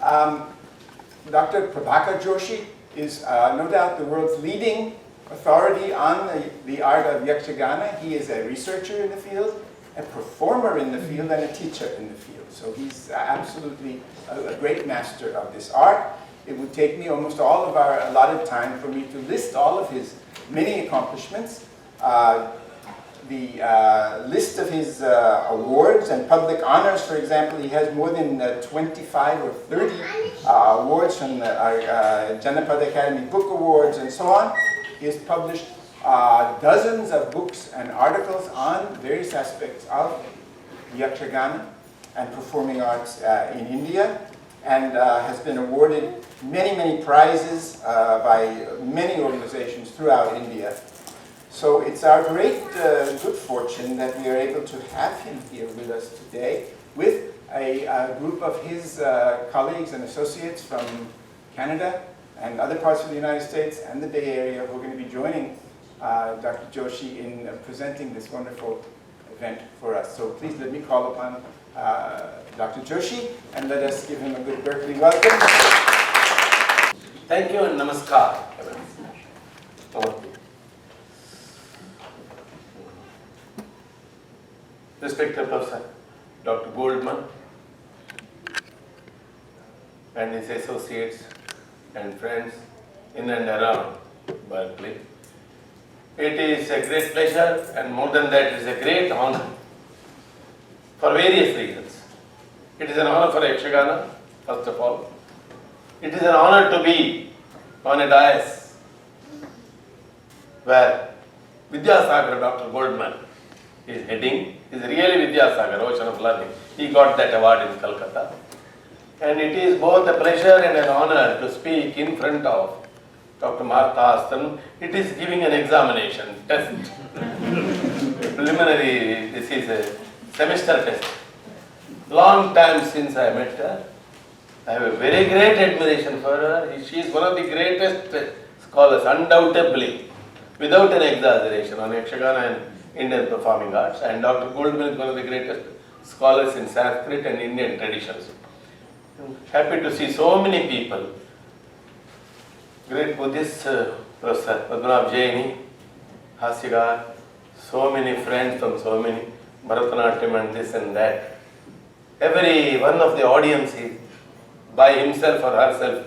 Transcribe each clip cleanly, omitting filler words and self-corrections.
Um, Dr. Prabhakar Joshi is no doubt the world's leading authority on the art of Yakshagana. He is a researcher in the field, a performer in the field, and a teacher in the field. So he's absolutely a great master of this art. It would take me almost all of our allotted time for me to list all of his many accomplishments. The list of his awards and public honors, for example, he has more than 25 or 30 awards from the Janapada Academy Book Awards and so on. He has published dozens of books and articles on various aspects of Yakshagana and performing arts in India, and has been awarded many, many prizes by many organizations throughout India. So it's our great good fortune that we are able to have him here with us today with a group of his colleagues and associates from Canada and other parts of the United States and the Bay Area who are going to be joining Dr. Joshi in presenting this wonderful event for us. So please let me call upon Dr. Joshi and let us give him a good Berkeley welcome. Thank you and namaskar. Respected Professor Dr. Goldman and his associates and friends in and around Berkeley. It is a great pleasure, and more than that, it is a great honor for various reasons. It is an honor for Yakshagana, first of all. It is an honor to be on a dais where Vidyasagar, Dr. Goldman, is heading. Is really Vidyasagar, Ocean of Learning. He got that award in Calcutta. And it is both a pleasure and an honor to speak in front of Dr. Martha Aston. It is giving an examination, test. Preliminary, this is a semester test. Long time since I met her. I have a very great admiration for her. She is one of the greatest scholars, undoubtedly, without an exaggeration, on Yakshagana and Indian performing arts. And Dr. Goldman is one of the greatest scholars in Sanskrit and Indian traditions. I'm happy to see so many people. Great Buddhist Professor Padmanabh Jaini, Hasigar, so many friends from so many, Bharatanatyam and this and that. Every one of the audience is by himself or herself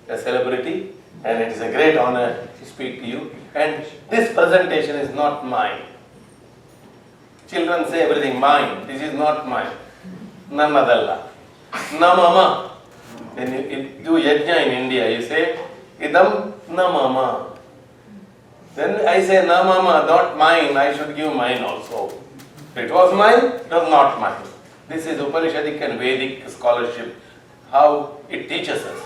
a celebrity, and it is a great honor to speak to you. And this presentation is not mine. Children say everything mine. This is not mine. Nanadalla. Namama. When you do yajna in India, you say idam namama. Then I say namama, not mine. I should give mine also. If it was mine, it was not mine. This is Upanishadic and Vedic scholarship, how it teaches us.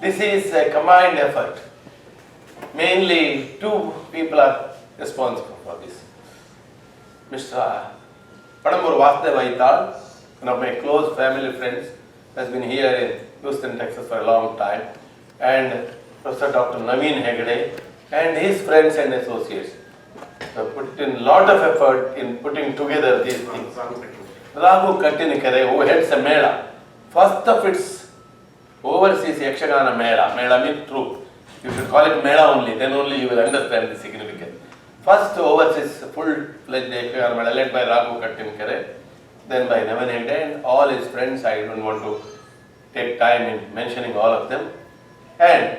This is a combined effort. Mainly two people are responsible for this. Mr. Padambur Vasudevaital, one of my close family friends, has been here in Houston, Texas for a long time, and Professor Dr. Naveen Hegde and his friends and associates have put in a lot of effort in putting together these things. Raghu Kattinikare, who heads a Mela, first of its overseas Yakshagana Mela. Mela means troupe. You should call it Mela only, then only you will understand the significance. First overseas full-fledged Yakshagana Mela led by Raghu Kattinikare, then by Naveen Hegde and all his friends. I don't want to take time in mentioning all of them. And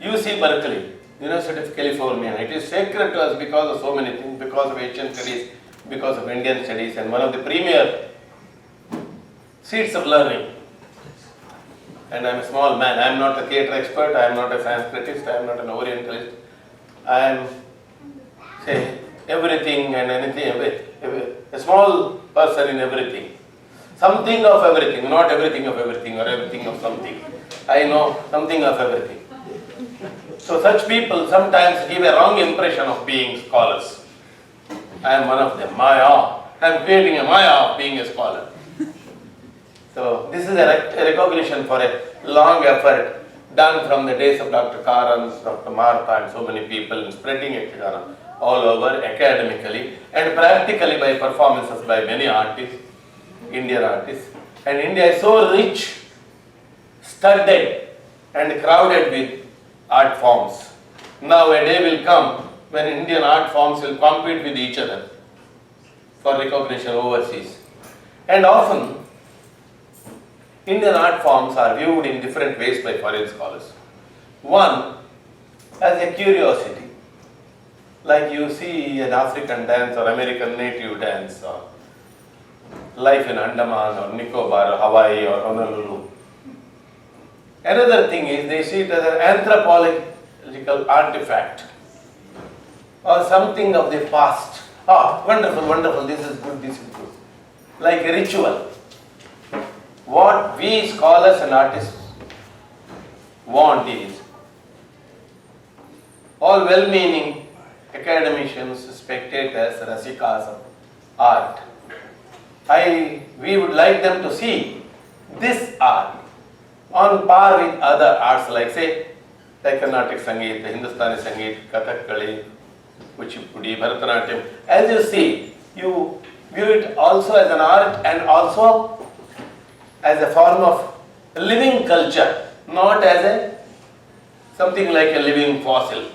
UC Berkeley, University of California, it is sacred to us because of so many things, because of Asian studies, because of Indian studies, and one of the premier seats of learning. And I am a small man. I am not a theatre expert, I am not a Sanskritist, I am not an Orientalist. I am, say, everything and anything, a small person in everything. Something of everything, not everything of everything or everything of something. I know something of everything. So such people sometimes give a wrong impression of being scholars. I am one of them, Maya. I am creating a Maya of being a scholar. So this is a recognition for a long effort done from the days of Dr. Karans, Dr. Martha and so many people in spreading Yakshagana all over academically and practically by performances by many artists, Indian artists. And India is so rich studded and crowded with art forms. Now a day will come when Indian art forms will compete with each other for recognition overseas. And often, Indian art forms are viewed in different ways by foreign scholars. One, as a curiosity, like you see an African dance or American native dance or life in Andaman or Nicobar or Hawaii or Honolulu. Another thing is they see it as an anthropological artifact or something of the past. Ah, wonderful, wonderful, this is good, this is good. Like a ritual. What we scholars and artists want is all well-meaning academicians, spectators, rasikas of art. We would like them to see this art on par with other arts like say Carnatic Sangeet, Hindustani Sangeet, Kathakali, Kuchipudi, Bharatanatyam. As you see, you view it also as an art and also as a form of living culture, not as something like a living fossil.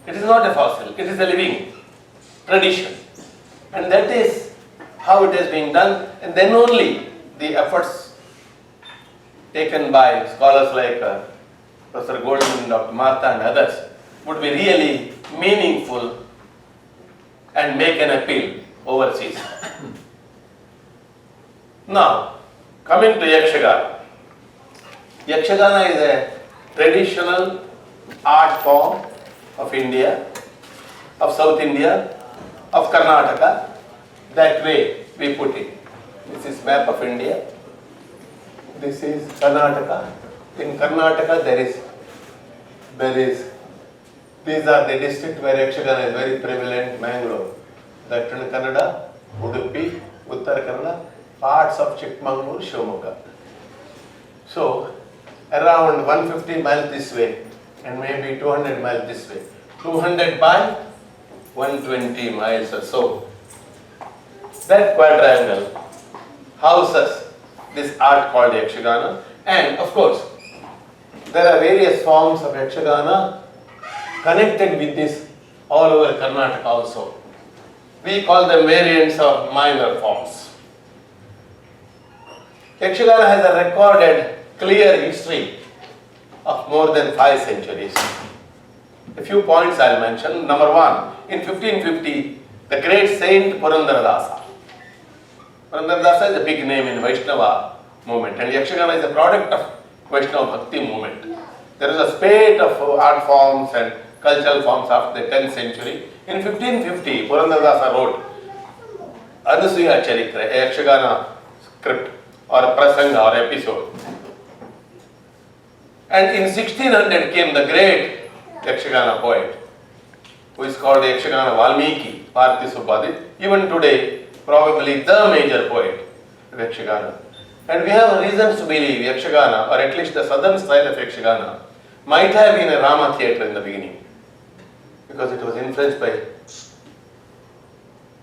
It is not a fossil, it is a living tradition. And that is how it is being done, and then only the efforts taken by scholars like Professor Goldman, Dr. Martha and others would be really meaningful and make an appeal overseas. Now, coming to Yakshagana. Yakshagana is a traditional art form of India, of South India, of Karnataka. That way we put it. This is map of India. This is Karnataka. In Karnataka these are the districts where Yakshagana is very prevalent. Mangalore, Dakshin Kannada, Udupi, Uttar Kannada, parts of Chikmagalur, Shivamogga. So around 150 miles this way and maybe 200 miles this way. 200 by 120 miles or so. That quadrangle houses this art called Yakshagana, and of course there are various forms of Yakshagana connected with this all over Karnataka also. We call them variants of minor forms. Yakshagana has a recorded clear history of more than 5 centuries. A few points I'll mention. Number one, in 1550, the great Saint Purandaradasa. Purandaradasa is a big name in Vaishnava movement, and Yakshagana is a product of Vaishnava Bhakti movement. There is a spate of art forms and cultural forms after the 10th century. In 1550, Purandaradasa wrote Anasuya Charitra, a Yakshagana script or a prasanga or episode. And in 1600 came the great Yakshagana poet, who is called Yakshagana Valmiki, Parthi Subhadip. Even today, probably the major poet of Yakshagana. And we have reasons to believe Yakshagana, or at least the southern style of Yakshagana, might have been a Rama theatre in the beginning, because it was influenced by,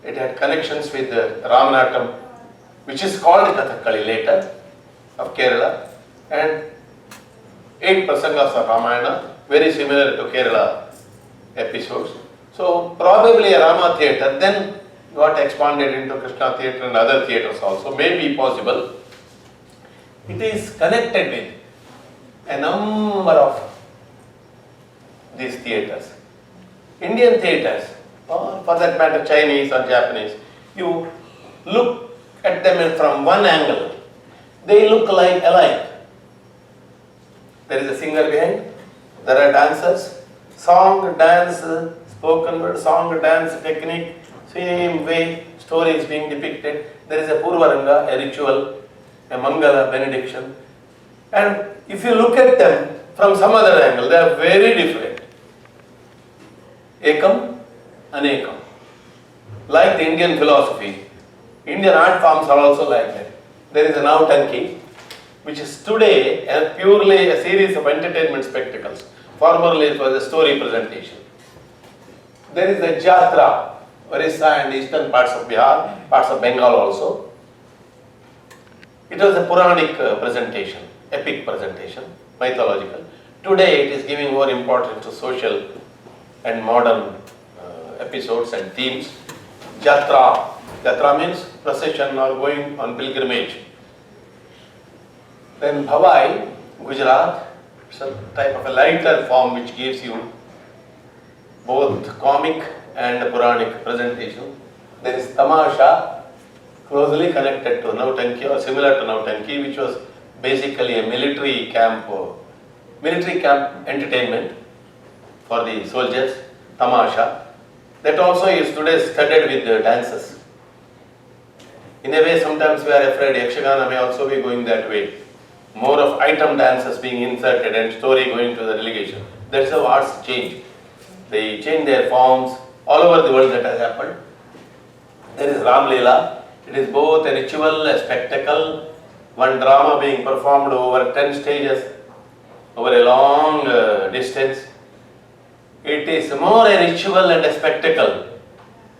it had connections with the Ramanattam, which is called Kathakali later, of Kerala, and 8 prasangas of Ramayana, very similar to Kerala episodes. So probably a Rama theatre, then got expanded into Krishna theatre and other theatres also, may be possible. It is connected with a number of these theatres. Indian theatres, or for that matter Chinese or Japanese, you look at them from one angle, they look alike. There is a singer behind, there are dancers, song, dance, spoken word, song, dance technique, same way story is being depicted. There is a Purvaranga, a ritual, a Mangala, benediction. And if you look at them from some other angle, they are very different. Ekam, Anekam. Like the Indian philosophy, Indian art forms are also like that. There is an Nautanki, which is today purely a series of entertainment spectacles. Formerly it was a story presentation. There is the Jatra, Orissa and eastern parts of Bihar, parts of Bengal also. It was a Puranic presentation, epic presentation, mythological. Today it is giving more importance to social and modern episodes and themes. Jatra. Jatra means procession or going on pilgrimage. Then Bhavai, Gujarat, it's a type of a lighter form which gives you both comic and Puranic presentation. There is Tamasha, closely connected to Nautanki or similar to Nautanki, which was basically a military camp entertainment for the soldiers. Tamasha. That also is today studded with the dances. In a way, sometimes we are afraid Yakshagana may also be going that way. More of item dances being inserted and story going to the relegation. That's how arts change. They change their forms all over the world. That has happened. There is Ram Leela. It is both a ritual, a spectacle, one drama being performed over 10 stages, over a long distance. It is more a ritual and a spectacle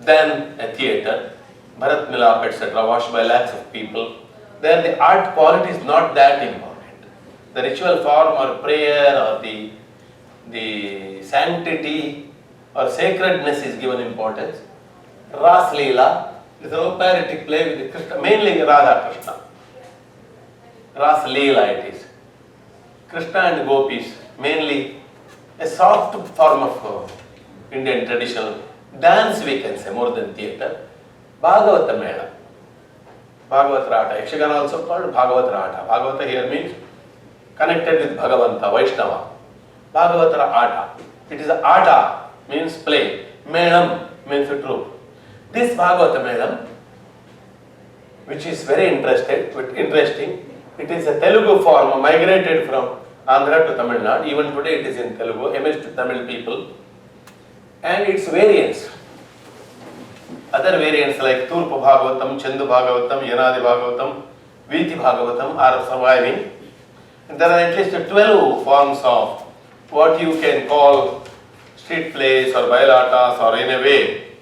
than a theatre. Bharat Milap, etc., watched by lakhs of people. There the art quality is not that important. The ritual form or prayer or the sanctity or sacredness is given importance. Ras Leela is an operatic play with Krishna, mainly Radha Krishna. Ras Leela it is. Krishna and gopis, mainly a soft form of Indian traditional dance, we can say, more than theatre. Bhagavata Mela. Bhagavata Rata. Yakshagana also called Bhagavata Rata. Bhagavata here means connected with Bhagavanta, Vaishnava. Bhagavata Rata. It is Ata, means play. Melam means a troupe. This Bhagavata Melam, which is very interesting, it is a Telugu form, migrated from Andhra to Tamil Nadu. Even today it is in Telugu, image to Tamil people. And its variants. Other variants like Turpa Bhagavatam, Chandu Bhagavatam, Yanadi Bhagavatam, Viti Bhagavatam are surviving. And there are at least 12 forms of what you can call street plays or bailatas, or in a way,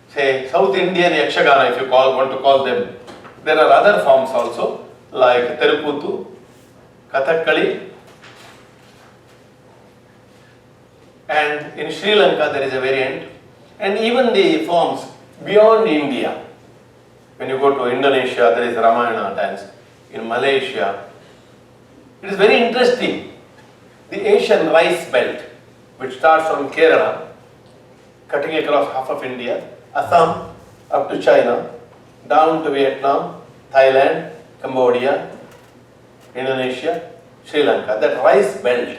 say South Indian Yakshagana if you want to call them. There are other forms also like Teruputtu, Kathakali, and in Sri Lanka there is a variant, and even the forms beyond India. When you go to Indonesia, there is Ramayana dance. In Malaysia, it is very interesting. The Asian rice belt, which starts from Kerala, cutting across half of India, Assam, up to China, down to Vietnam, Thailand, Cambodia, Indonesia, Sri Lanka. That rice belt,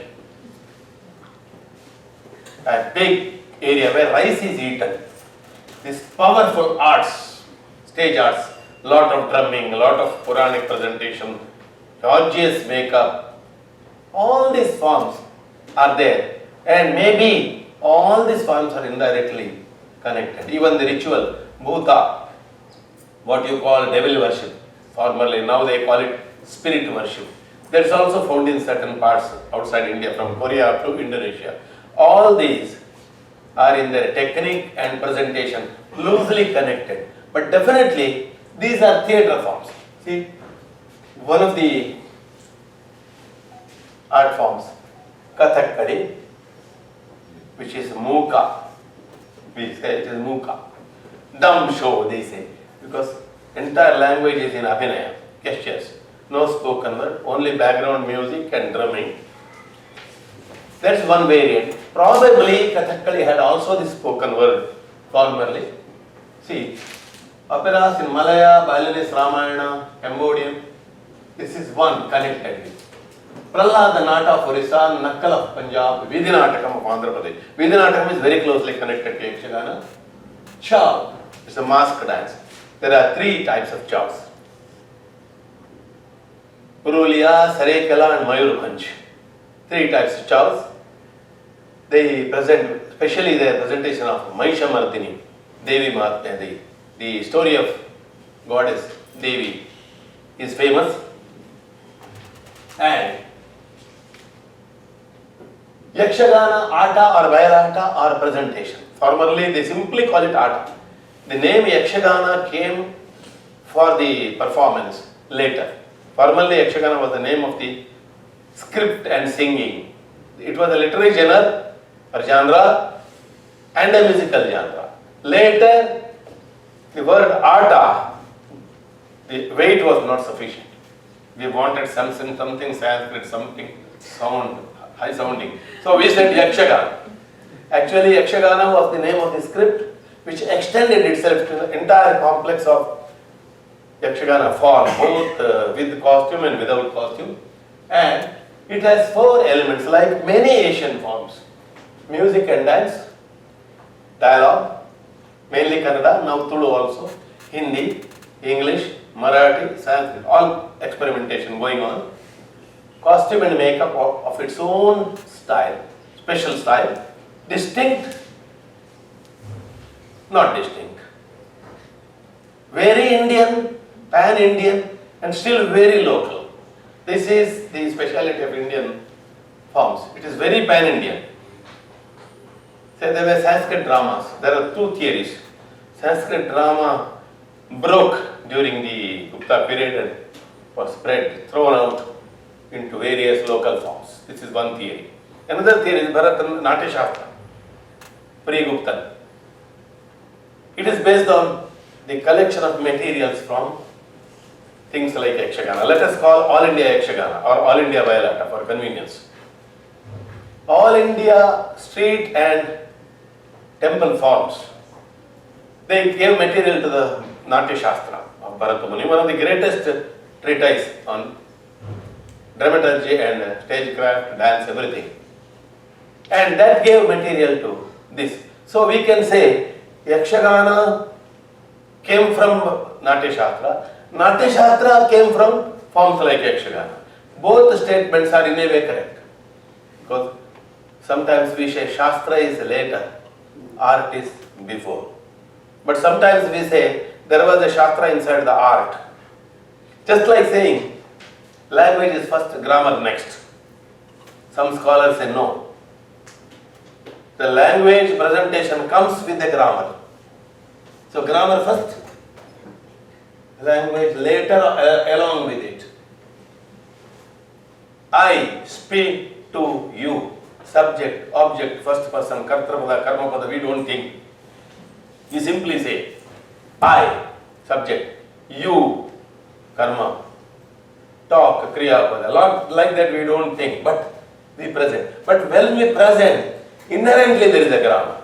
a big area where rice is eaten. These powerful arts, stage arts, lot of drumming, lot of Puranic presentation, gorgeous makeup, all these forms are there, and maybe all these forms are indirectly connected. Even the ritual, Bhuta, what you call devil worship, formerly, now they call it spirit worship. That is also found in certain parts outside India, from Korea up to Indonesia. All these are in their technique and presentation loosely connected, but definitely these are theatre forms. See, one of the art forms, Kathakali, which is Muka, we say it is Muka, dumb show they say, because entire language is in Abhinaya, gestures, no spoken word, only background music and drumming. That's one variant. Probably Kathakali had also the spoken word formerly. See, operas in Malaya, Balinese Ramayana, Cambodian, this is one connected with. Prahlada Nata of Orissa, Nakkal of Punjab, Vidhinatakam of Andhra Pradesh. Vidhinatakam is very closely connected to Yakshagana. Chow is a mask dance. There are 3 types of chows. Purulia, Sarekala and Mayurbhanj. 3 types of chows. They present, especially their presentation of Mahishamardini, Devi Mahatmya, the story of goddess Devi is famous. And Yakshagana, Ata or Vairata are presentation. Formerly they simply call it Ata. The name Yakshagana came for the performance later. Formerly Yakshagana was the name of the script and singing. It was a literary genre and a musical genre. Later, the word arta, the weight was not sufficient. We wanted something Sanskrit, something high sounding. So we said Yakshagana. Actually, Yakshagana was the name of the script which extended itself to the entire complex of Yakshagana form, both with costume and without costume. And it has 4 elements like many Asian forms: music and dance, dialogue, mainly Kannada, now Tulu also, Hindi, English, Marathi, Sanskrit, all experimentation going on. Costume and makeup of its own style, special style, distinct, not distinct, very Indian, pan-Indian, and still very local. This is the speciality of Indian forms. It is very pan-Indian. Say there were Sanskrit dramas. There are 2 theories. Sanskrit drama broke during the Gupta period and was thrown out into various local forms. This is one theory. Another theory is Bharatan Natya Shastra, pre-Guptan. It is based on the collection of materials from things like Yakshagana. Let us call All India Yakshagana or All India Violata for convenience. All India street and temple forms, they gave material to the Natya Shastra of Bharata Muni, one of the greatest treatise on dramaturgy and stagecraft, dance, everything. And that gave material to this. So we can say Yakshagana came from Natya Shastra, Natya Shastra came from forms like Yakshagana. Both statements are in a way correct. Because sometimes we say Shastra is later, art is before. But sometimes we say there was a Shastra inside the art. Just like saying language is first, grammar next. Some scholars say no. The language presentation comes with the grammar. So grammar first, language later along with it. I speak to you. Subject, object, first person, kartrapada, karmapada, we don't think. We simply say I, subject, you, karma, talk, kriyapada. Lot like that we don't think, but we present. But when we present, inherently there is a grammar.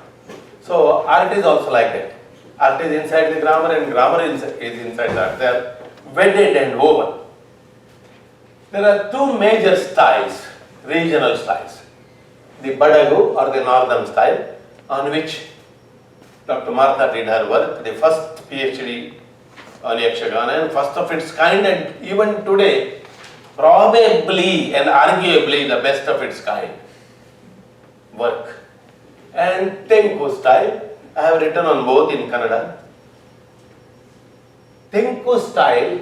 So art is also like that. Art is inside the grammar and grammar is inside the art. They are wedded and woven. There are 2 major styles, regional styles. The Badagu or the northern style, on which Dr. Martha did her work, the first PhD on Yakshagana and first of its kind, and even today probably and arguably the best of its kind work. And Tenku style, I have written on both in Kannada. Tenku style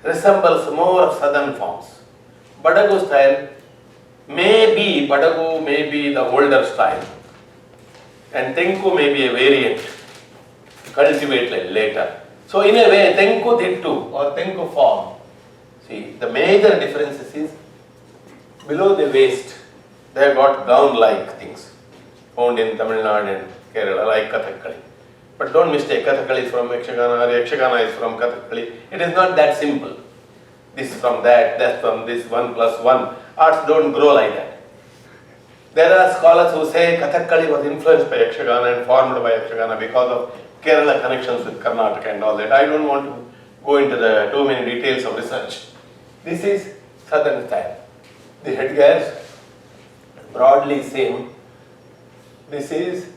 resembles more of southern forms. Badagu style Badagu may be the older style, and Tenku may be a variant, cultivated later. So in a way, Tenku Dittu or Tenku form, see, the major differences is below the waist, they have got gown-like things, found in Tamil Nadu and Kerala, like Kathakali. But don't mistake, Kathakali is from Yakshagana or Yakshagana is from Kathakali. It is not that simple. This from that from this, 1 plus 1. Arts don't grow like that. There are scholars who say Kathakali was influenced by Yakshagana and formed by Yakshagana because of Kerala connections with Karnataka and all that. I don't want to go into the too many details of research. This is southern style. The headgears broadly same. This is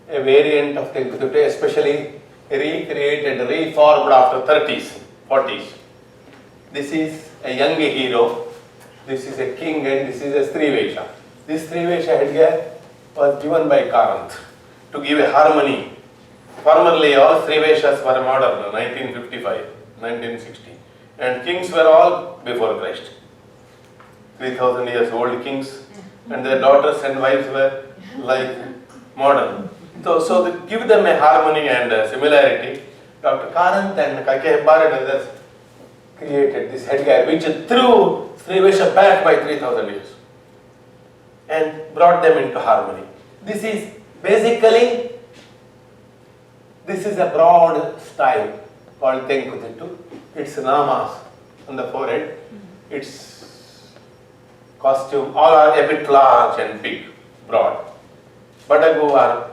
a variant of Tenku Dittu, especially recreated, reformed after 30s, 40s. This is a young hero, this is a king, and this is a Strivesha. This Strivesha headgear was given by Karanth to give a harmony. Formerly all Striveshas were modern, 1955, 1960. And kings were all before Christ. 3000 years old kings, and their daughters and wives were like modern. So to give them a harmony and a similarity, Dr. Karanth and Kake Hebbar and others created this headgear which threw Srivesha back by 3000 years and brought them into harmony. This is basically, this is a broad style called Tenkudittu. It's namas on the forehead. Its costume, all are a bit large and big, broad. Badagu are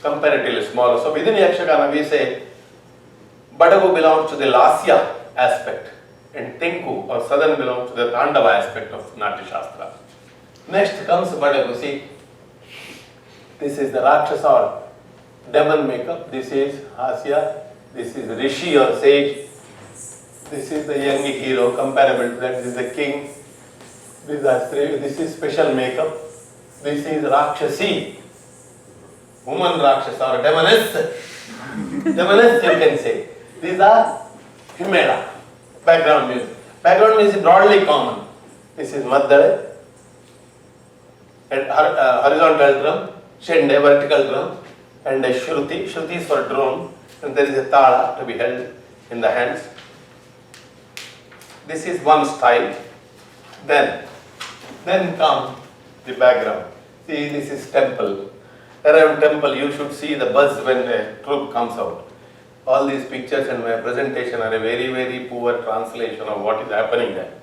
comparatively smaller. So within Yakshagana we say Badagu belongs to the Lasya aspect and Tenku or Southern belongs to the Tandava aspect of Natya Shastra. Next comes Badagu. See, this is the Rakshasa or demon makeup. This is Hasya. This is Rishi or sage. This is the young hero comparable to that. This is the king. This is special makeup. This is Rakshasi. Woman Rakshasa or demoness. Demoness you can say. These are Himera. Background music. Background music is broadly common. This is Madhya. And horizontal drum. Shende, vertical drum. And a Shruti. Shruti is for drone. And there is a Tala to be held in the hands. This is one style. Then comes the background. See, this is temple. Around temple, you should see the buzz when a troop comes out. All these pictures and my presentation are a very, very poor translation of what is happening there.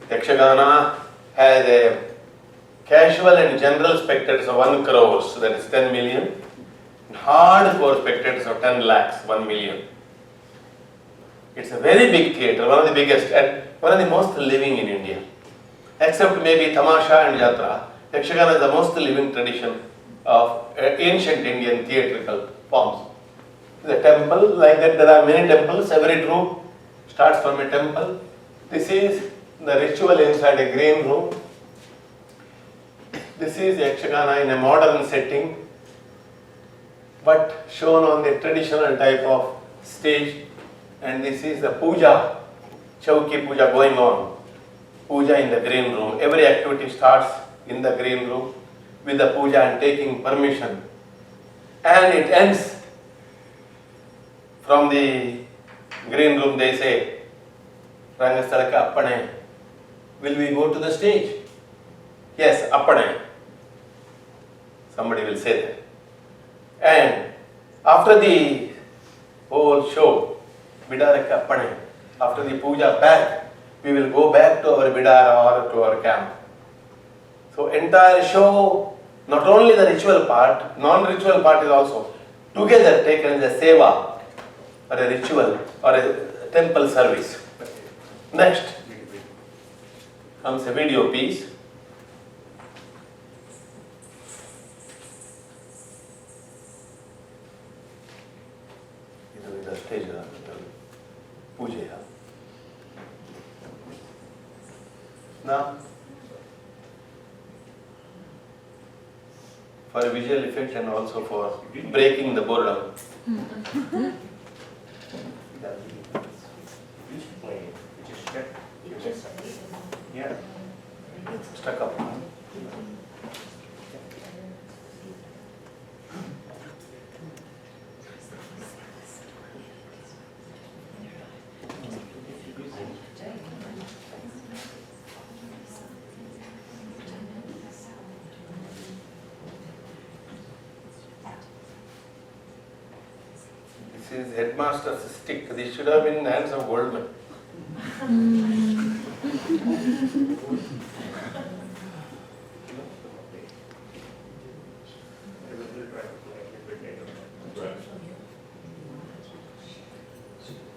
Yakshagana has a casual and general spectators of 1 crore, so that is 10 million. Hardcore spectators of 10 lakhs, 1 million. It's a very big theatre, one of the biggest and one of the most living in India. Except maybe Tamasha and Yatra, Yakshagana is the most living tradition of ancient Indian theatrical forms. The temple, like that there are many temples, every troupe starts from a temple. This is the ritual inside a green room. This is Yakshagana in a modern setting, but shown on the traditional type of stage. And this is the puja, Chauki puja going on. Puja in the green room. Every activity starts in the green room with the puja and taking permission. And it ends from the green room. They say, Rangastalaka Appane. Will we go to the stage? Yes, Appane. Somebody will say that. And after the whole show, Bidaraka Appane, after the puja back, we will go back to our Bidara or to our camp. So entire show, not only the ritual part, non-ritual part is also together taken as a seva or a ritual or a temple service. Next comes a video piece. This is the stage puja. Now, for a visual effect and also for breaking the boredom. Yeah. Stuck up. This is headmaster's stick. This should have been in the hands of Goldman.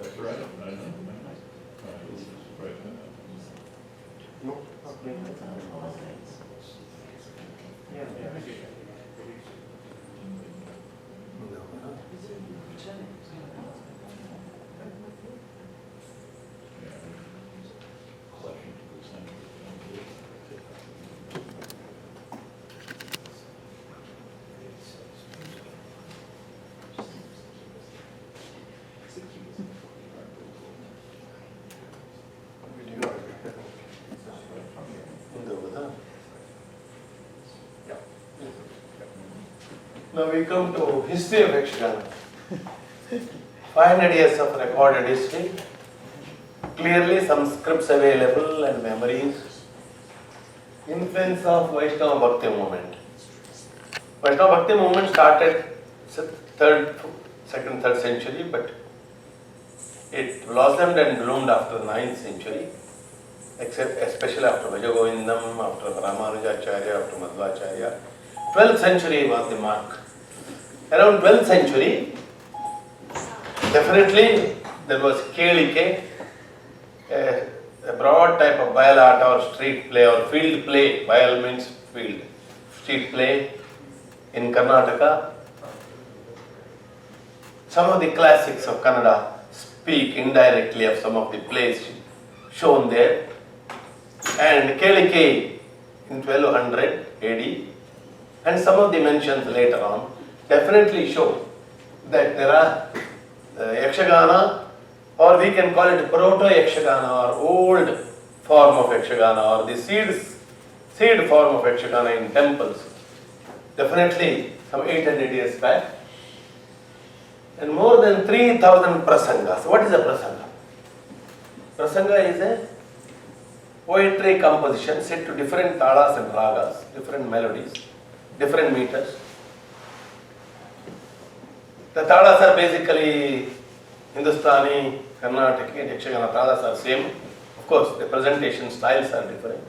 That's right. No, okay. Yeah, Now we come to history of Yakshagana. 500 years of recorded history. clearly some scripts available and memories. Influence of Vaishnava Bhakti movement. Vaishnava Bhakti movement started second, third century, but it blossomed and bloomed after 9th century, except especially after Vajagovindam, after Ramanujacharya, after Madhvacharya. 12th century was the mark. Around 12th century, definitely there was Kelike, a broad type of bayalata or street play or field play. Bayal means field. Street play in Karnataka. Some of the classics of Kannada speak indirectly of some of the plays shown there. And Kelike in 1200 AD and some of the mentions later on definitely show that there are Yakshagana, or we can call it proto-Yakshagana or old form of Yakshagana or the seed form of Yakshagana in temples. Definitely some 800 years back. And more than 3,000 prasangas. What is a prasanga? Prasanga is a poetry composition set to different talas and ragas, different melodies, different meters. The talas are basically Hindustani, Carnatic, and Yakshagana talas are same. Of course, the presentation styles are different.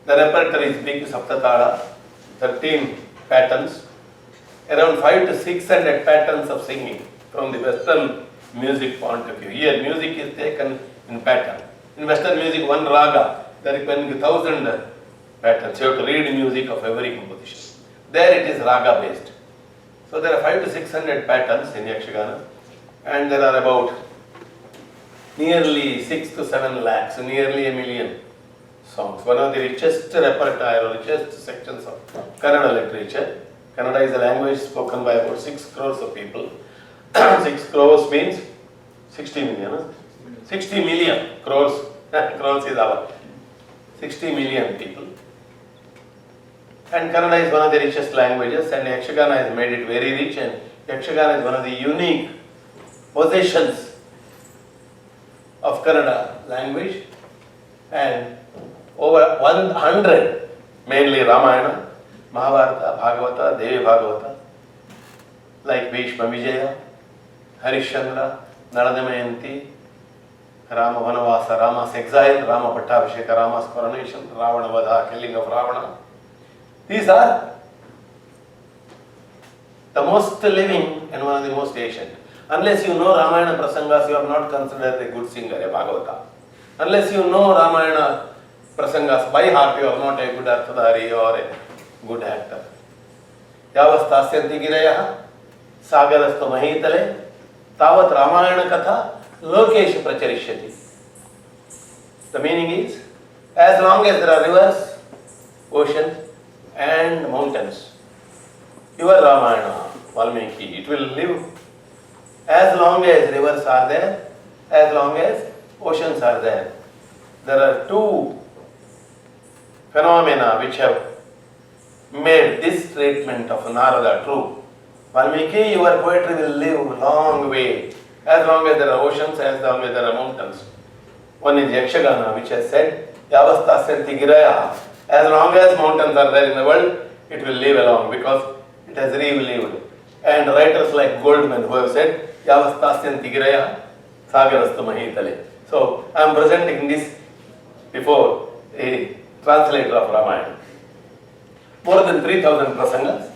The repertoire is big, Saptatala, 13 patterns, around 500 to 600 patterns of singing from the Western music point of view. Here, music is taken in pattern. In Western music, one raga, there can be 1,000 patterns. You have to read music of every composition. There it is raga based. So there are 500 to 600 patterns in Yakshagana, and there are about nearly 6 to 7 lakhs, nearly 1 million songs. One of the richest repertoire or richest sections of Kannada literature. Kannada is a language spoken by about 6 crores of people. 6 crores means 60 million. Huh? 60 million crores. Crores is our 60 million people. And Kannada is one of the richest languages, and Yakshagana has made it very rich, and Yakshagana is one of the unique possessions of Kannada language, and over 100, mainly Ramayana, Mahabharata, Bhagavata, Devi Bhagavata, like Bhishma Vijaya, Harishchandra, Naladamayanti, Rama Vanavasa, Rama's exile, Rama Pattabhisheka, Rama's coronation, Ravana Vadha, killing of Ravana. These are the most living and one of the most ancient. Unless you know Ramayana Prasangas, you are not considered a good singer, a Bhagavata. Unless you know Ramayana Prasangas by heart, you are not a good Arthadhari or a good actor. Yavastasyanti girayah, sagarastu mahitale, tavat Ramayana katha, lokesh pracharishyati. The meaning is, as long as there are rivers, oceans, and mountains, your Ramayana, Valmiki, it will live as long as rivers are there, as long as oceans are there. There are two phenomena which have made this treatment of Narada true. Valmiki, your poetry will live long way, as long as there are oceans, as long as there are mountains. One is Yakshagana, which has said, Yavastasyanti giraya, as long as mountains are there in the world, it will live along because it has relived. And writers like Goldman who have said, Yavastasyanti giraya, sagarastu mahitale. So, I am presenting this before a translator of Ramayana. More than 3,000 prasangas.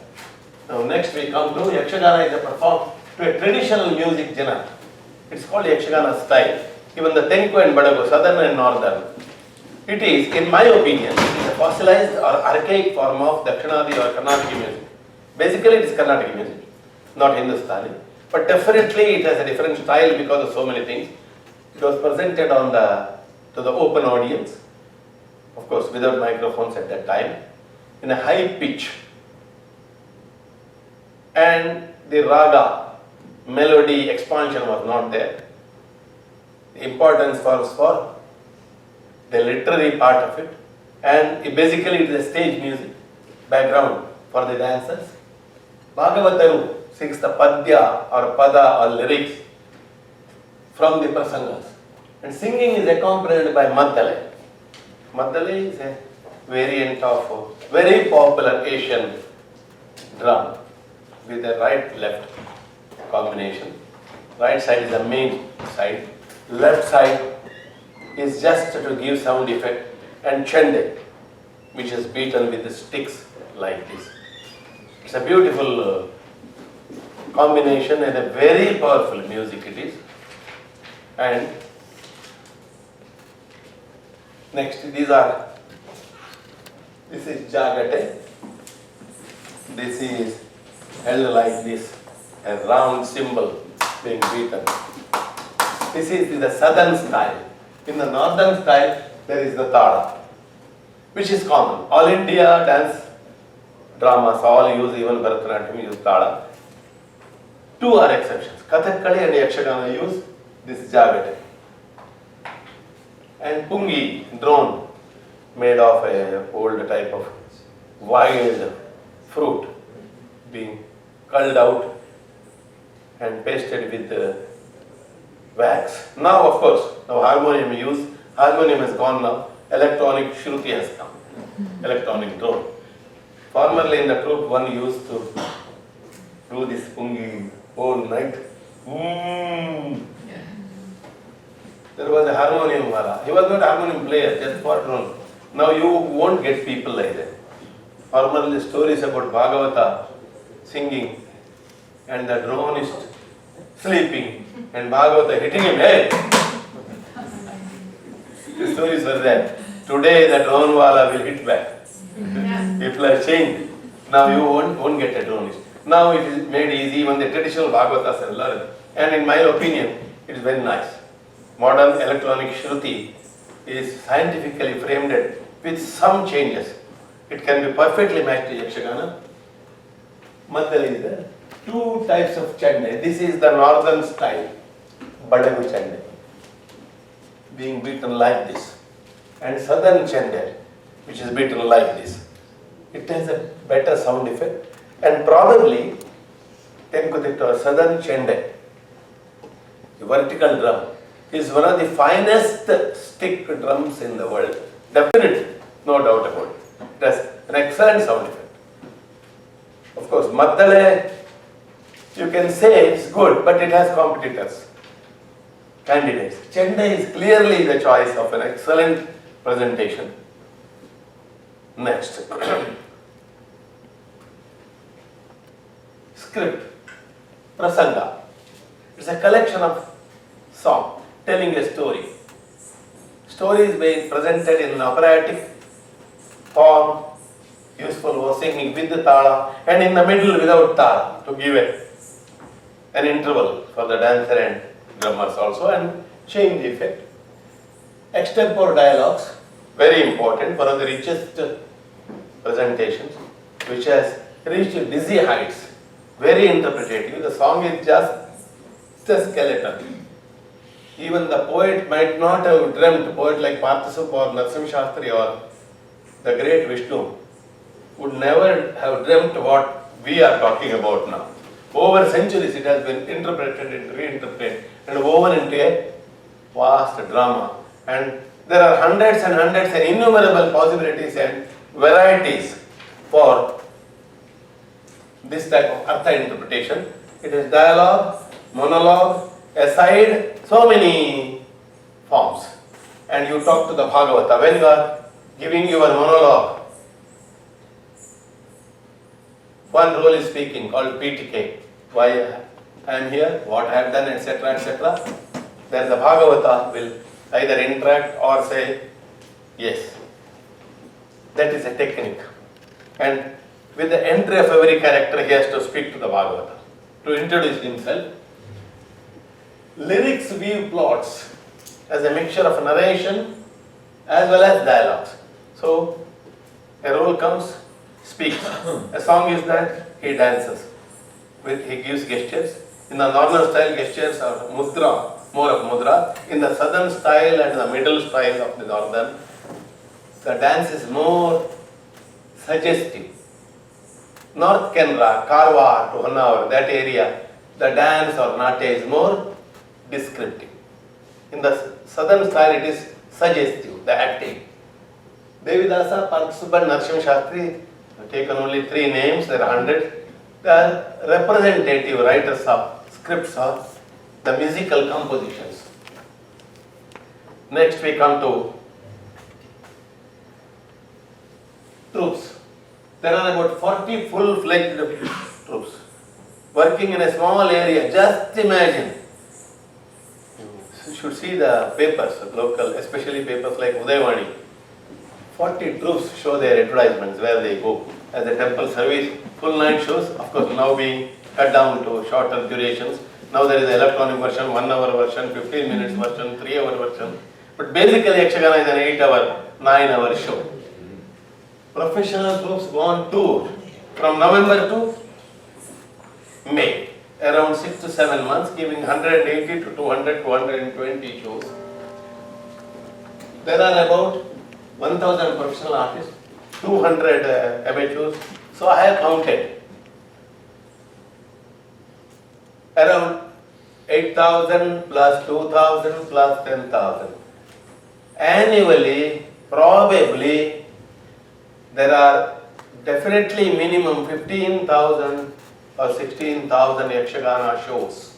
Now next we come to Yakshagana is a performed to a traditional music genre. It's called Yakshagana style. Even the Tenku and Badagu, southern and northern. It is, in my opinion, a fossilized or archaic form of Dakshinadi or Carnatic music. Basically it is Carnatic music, not Hindustani. But definitely it has a different style because of so many things. It was presented to the open audience, of course without microphones at that time, in a high pitch. And the raga, melody expansion was not there. The importance was for the literary part of it, and basically it is a stage music background for the dancers. Bhagavataru sings the padya or pada or lyrics from the prasangas. And singing is accompanied by Maddale. Maddale is a variant of a very popular Asian drum with a right-left combination. Right side is the main side, left side is just to give sound effect, and chende, which is beaten with the sticks like this. It's a beautiful combination and a very powerful music it is. And next, this is jagate. This is held like this, a round cymbal being beaten. This is the southern style. In the northern style, there is the tala, which is common. All India dance dramas all use, even Bharatanatyam use tala. Two are exceptions. Kathakali and Yakshagana use this jagate. And pungi, drone, made of a old type of wild fruit, being culled out and pasted with wax. Now, of course, now harmonium use. Harmonium has gone now. Electronic shruti has come. Electronic drone. Formerly in the troupe, one used to do this pungi all night. There was a harmonium wala. He was not a harmonium player, just for drone. Now you won't get people like that. Formerly stories about Bhagavata singing and the dronist sleeping and Bhagavata hitting him, hey! The stories were there. Today the drone wala will hit back. People have changed. Now you won't get a dronist. Now it is made easy, even the traditional Bhagavatas are learned. And in my opinion, it is very nice. Modern electronic shruti is scientifically framed with some changes. It can be perfectly matched to Yakshagana. Maddale is there. Two types of chande. This is the northern style, Badagu chande, being beaten like this. And southern chande, which is beaten like this. It has a better sound effect. And probably, Tenkudittu, southern chande, the vertical drum, is one of the finest stick drums in the world. Definitely, no doubt about it. It has an excellent sound effect. Of course, Maddale, you can say it's good, but it has competitors, candidates. Chende is clearly the choice of an excellent presentation. Next. Script, prasanga. It's a collection of songs telling a story. Story is being presented in an operatic form, useful for singing with the tala, and in the middle without tala, to give an interval for the dancer and drummers also, and change the effect. Extempore dialogues, very important, one of the richest presentations, which has reached dizzy heights, very interpretative. The song is just a skeleton. Even the poet might not have dreamt, poet like Parthasup or Narasimha Shastri or the great Vishnu would never have dreamt what we are talking about now. Over centuries it has been interpreted and reinterpreted and woven into a vast drama. And there are hundreds and innumerable possibilities and varieties for this type of artha interpretation. It is dialogue, monologue, aside, so many forms. And you talk to the Bhagavata. When you are giving your monologue, one role is speaking called PTK. Why I am here, what I have done, etc., etc. Then the Bhagavata will either interact or say yes. That is a technique. And with the entry of every character, he has to speak to the Bhagavata, to introduce himself. Lyrics weave plots as a mixture of narration as well as dialogues. So, a role comes, speaks. A song is that he dances. He gives gestures. In the northern style, gestures are mudra, more of mudra. In the southern style and the middle style of the northern, the dance is more suggestive. North Canara, Karwar to Honavar, that area, the dance or nate is more descriptive. In the southern style, it is suggestive, the acting. Devidasa, Parksubban, Narsimha Shastri have taken only 3 names, there are 100. They are representative writers of scripts or the musical compositions. Next we come to troops. There are about 40 full-fledged troops working in a small area. Just imagine. You should see the papers, local, especially papers like Udayavani. 40 troops show their advertisements where they go. As a temple service, full night shows, of course now being cut down to shorter durations. Now there is an electronic version, 1 hour version, 15 minutes version, 3 hour version. But basically Yakshagana is an 8 hour, 9 hour show. Professional troops go on tour from November to May, around 6 to 7 months, giving 180 to 200 to 120 shows. There are about 1000 professional artists, 200 amateurs. So I have counted around 8,000 plus 2,000 plus 10,000. Annually, probably there are definitely minimum 15,000 or 16,000 Yakshagana shows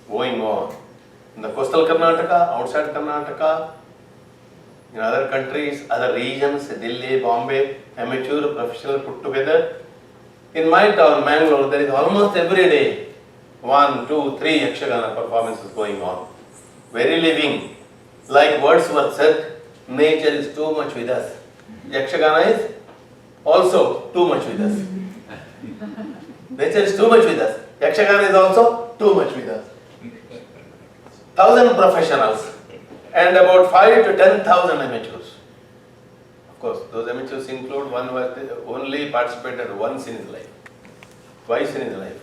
going on in the coastal Karnataka, outside Karnataka, in other countries, other regions, Delhi, Bombay, amateur, professional put together. In my town, Mangalore, there is almost every day 1, 2, 3 Yakshagana performances going on. Very living. Like Wordsworth said, nature is too much with us. Yakshagana is also too much with us. Nature is too much with us. Yakshagana is also too much with us. 1,000 professionals and about 5 to 10,000 amateurs. Of course, those amateurs include one who only participated once in his life, twice in his life.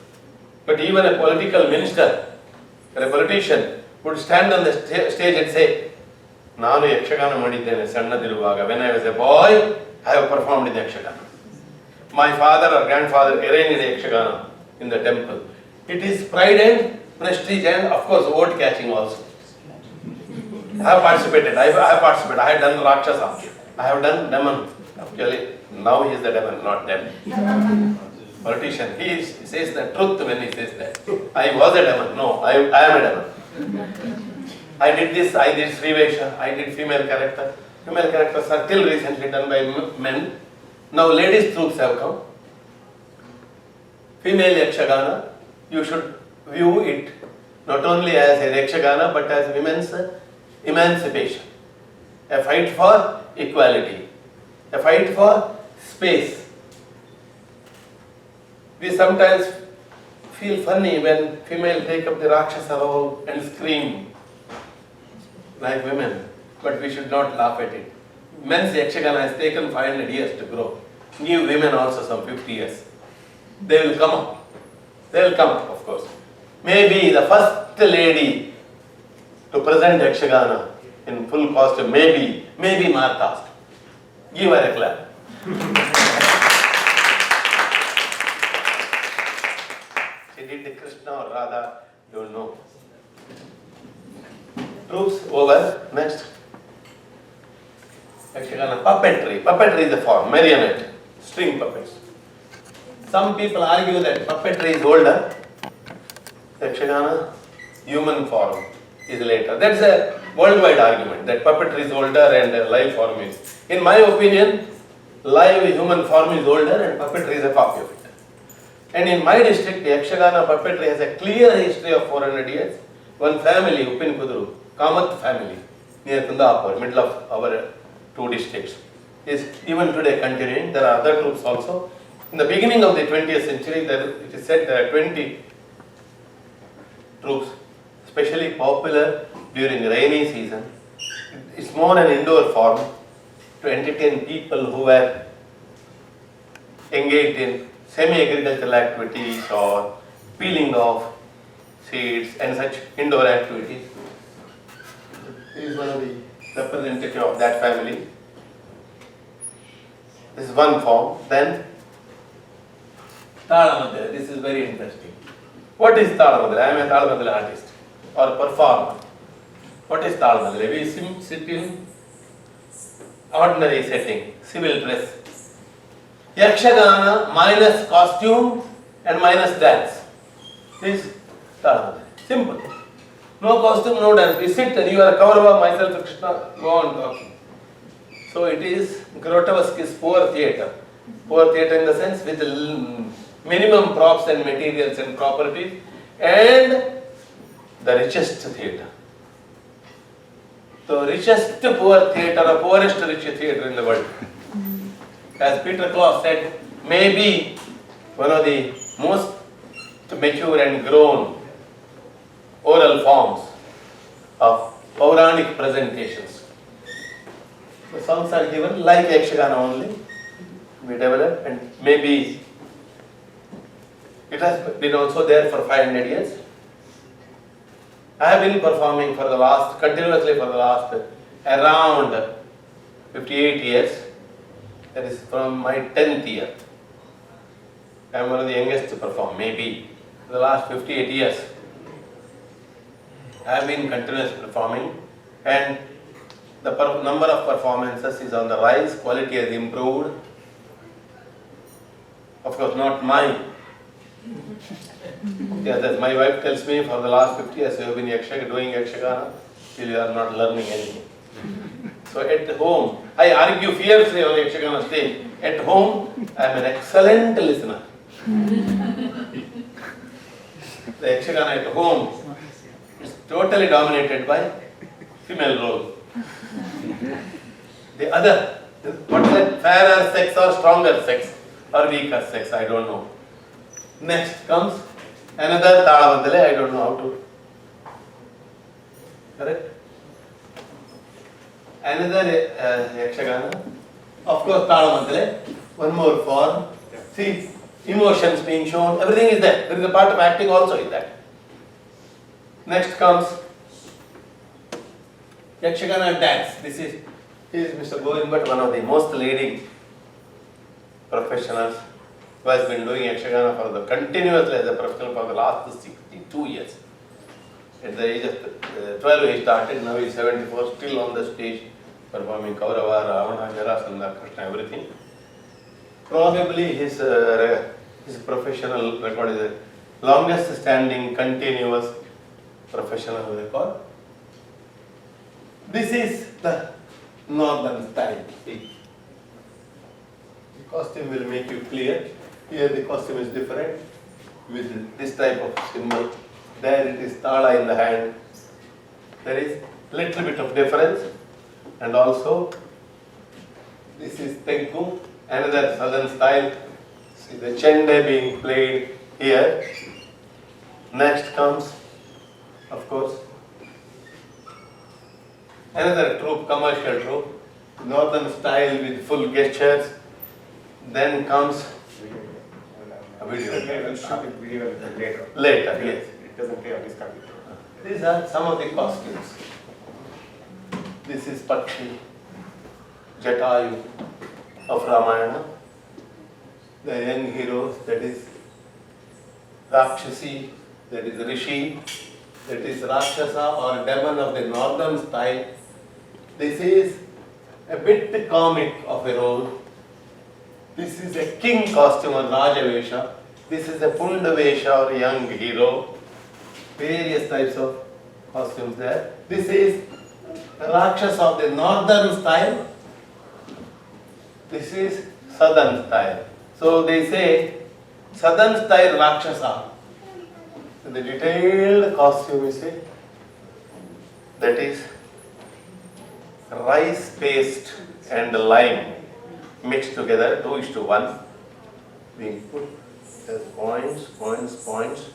But even a political minister or a politician would stand on the stage and say, Nanu Yakshagana Madidene Sannadiruvaga. When I was a boy, I have performed in Yakshagana. My father or grandfather arranged Yakshagana in the temple. It is pride and prestige and of course vote catching also. I have participated. I have participated. I have done Rakshasa. I have done Demon. Actually, now he is the demon, not them. Politician. He says the truth when he says that. I was a demon. No, I am a demon. I did this, I did Srivesha, I did female character. Female characters are till recently done by men. Now ladies troops have come. Female Yakshagana, you should view it not only as a Yakshagana but as women's emancipation. A fight for equality. A fight for space. We sometimes feel funny when female take up the Rakshasa role and scream like women, but we should not laugh at it. Men's Yakshagana has taken 500 years to grow. Give women also some 50 years. They will come up. They will come up, of course. Maybe the first lady to present Yakshagana in full costume, maybe Martha. Give her a clap. She did the Krishna or Radha, don't know. Troops over. Next. Yakshagana puppetry. Puppetry is the form. Marionette. String puppets. Some people argue that puppetry is older. Yakshagana, human form, is later. That's a worldwide argument that puppetry is older and live form is. In my opinion, live human form is older and puppetry is a copy of it. And in my district, Yakshagana puppetry has a clear history of 400 years. One family, Uppin Kuduru, Kamath family, near Kundapur, middle of our 2 districts, is even today continuing. There are other troops also. In the beginning of the 20th century, it is said there are 20 troops, especially popular during rainy season. It's more an indoor form to entertain people who were engaged in semi-agricultural activities or peeling of seeds and such indoor activities. He is one of the representative of that family. This is one form. Then Talamadala. This is very interesting. What is Talamadala? I am a Talamadala artist or performer. What is Talamandale? We sit in ordinary setting, civil dress. Yakshagana minus costume and minus dance. This Talamandale. Simple. No costume, no dance. We sit and you are Kaurava, myself, Krishna, go on talking. So it is Grotowski's poor theatre. Poor theatre in the sense with minimum props and materials and properties, and the richest theatre. The richest poor theatre or poorest rich theatre in the world. As Peter Klaus said, maybe one of the most mature and grown oral forms of Puranic presentations. The songs are given like Yakshagana only. We develop, and maybe it has been also there for 500 years. I have been performing continuously for the last around 58 years. That is from my 10th year. I am one of the youngest to perform, maybe. For the last 58 years, I have been continuously performing, and the number of performances is on the rise, quality has improved. Of course, not mine. Yes, as my wife tells me, for the last 50 years you have been doing Yakshagana, till you are not learning anything. So at home, I argue fiercely on Yakshagana stage. At home, I am an excellent listener. The Yakshagana at home is totally dominated by female role. The other, what is it? Fairer sex or stronger sex or weaker sex, I don't know. Next comes another Talamandale, I don't know how to. Correct? Another Yakshagana. Of course, Talamandale. One more form. See, emotions being shown, everything is there. There is a part of acting also in that. Next comes Yakshagana dance. This is Mr. Govind Bhatt, one of the most leading professionals who has been doing Yakshagana continuously as a professional for the last 62 years. At the age of 12 he started, now he is 74, still on the stage performing Kaurava, Ravana, Jarasandha, Krishna, everything. Probably his professional record is the longest standing continuous professional record. This is the northern style. See, the costume will make you clear. Here the costume is different with this type of symbol. There it is Tala in the hand. There is little bit of difference, and also this is Tenku, another southern style. See the chende being played here. Next comes, of course, another troupe, commercial troupe, northern style with full gestures. Then comes a video. We'll shoot the video later. Later, yes. It doesn't play on this computer. These are some of the costumes. This is Pakshi, Jatayu of Ramayana. The young heroes, that is Rakshasi, that is Rishi, that is Rakshasa or demon of the northern style. This is a bit comic of a role. This is a king costume or Rajavesha. This is a Pundavesha or young hero. Various types of costumes there. This is Rakshasa of the northern style. This is southern style. So they say southern style Rakshasa. The detailed costume you see, that is rice paste and lime mixed together, 2:1, being put as points.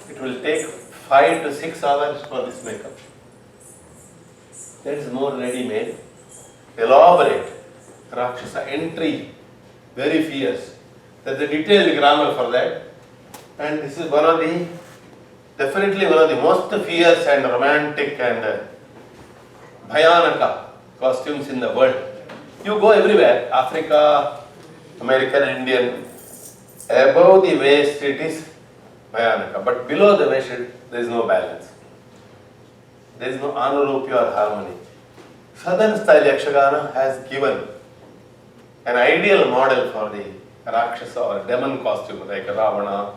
It will take 5 to 6 hours for this makeup. That is more ready-made, elaborate Rakshasa entry, very fierce. There is a detailed grammar for that, and this is definitely one of the most fierce and romantic and bhayanaka costumes in the world. You go everywhere, Africa, American, Indian, above the waist it is bhayanaka, but below the waist there is no balance. There is no anurupya or harmony. Southern style Yakshagana has given an ideal model for the Rakshasa or demon costume like Ravana,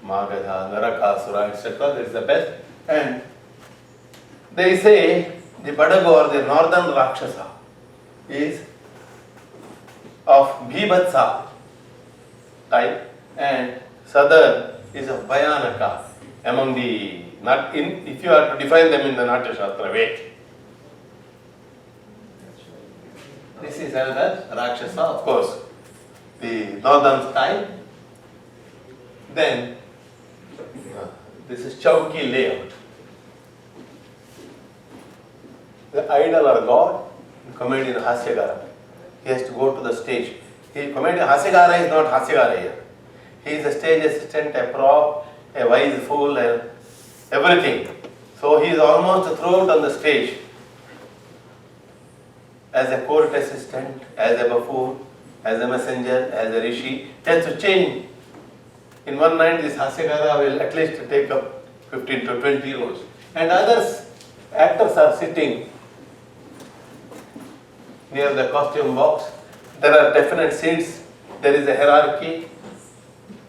Magadha, Narakasura, etc. This is the best. And they say the Badago or the northern Rakshasa is of Bhibatsa type and southern is of Bhayanaka among the, not in, if you are to define them in the Natya Shastra way. This is another Rakshasa, of course, the northern style. Then this is Chowki layout. The idol or god, comedian Hasyagara, he has to go to the stage. Comedian Hasyagara is not Hasyagara here. He is a stage assistant, a prop, a wise fool, and everything. So he is almost throughout on the stage as a court assistant, as a buffoon, as a messenger, as a rishi. He has to change. In one night, this Hasyagara will at least take up 15 to 20 roles. And others, actors are sitting near the costume box. There are definite seats. There is a hierarchy.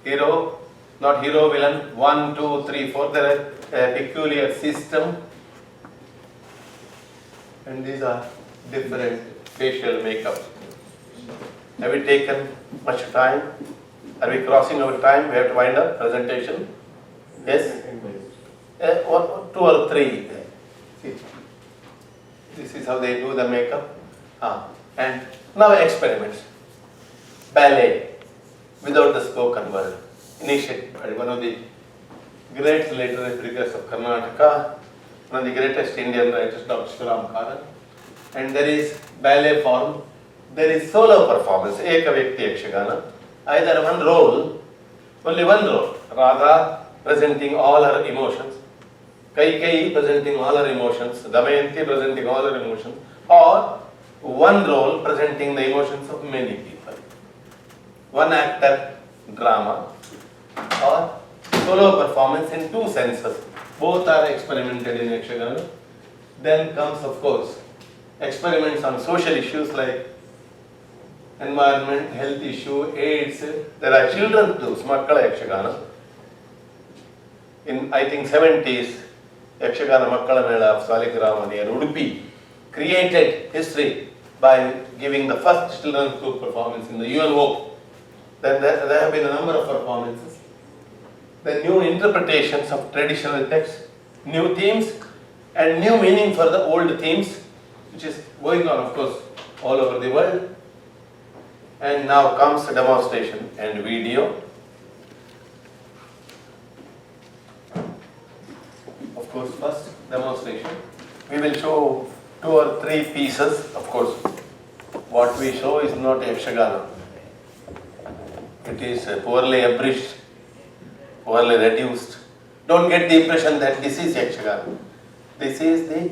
Hero, not hero, villain. 1, 2, 3, 4. There is a peculiar system. And these are different facial makeups. Have we taken much time? Are we crossing our time? We have to wind up presentation. Yes? 1, 2 or 3. See. This is how they do the makeup. And now experiments. Ballet without the spoken word. Initiated by one of the great literary figures of Karnataka, one of the greatest Indian writers, Dr. Shivaram Karan. And there is ballet form. There is solo performance, Eka Vyakti Yakshagana. Either one role, only one role. Radha presenting all her emotions, Kaikeyi presenting all her emotions, Damayanti presenting all her emotions, or one role presenting the emotions of many people. One actor, drama, or solo performance in two senses. Both are experimented in Yakshagana. Then comes, of course, experiments on social issues like environment, health issue, AIDS. There are children too, Makkala Yakshagana. In, I think, 70s, Yakshagana Makkala Mela of Saligrama near Udupi created history by giving the first children's group performance in the UNO. Then there have been a number of performances. The new interpretations of traditional texts, new themes, and new meaning for the old themes, which is going on, of course, all over the world. And now comes a demonstration and video. Of course, first demonstration. We will show 2 or 3 pieces. Of course, what we show is not Yakshagana. It is poorly abridged, poorly reduced. Don't get the impression that this is Yakshagana. This is the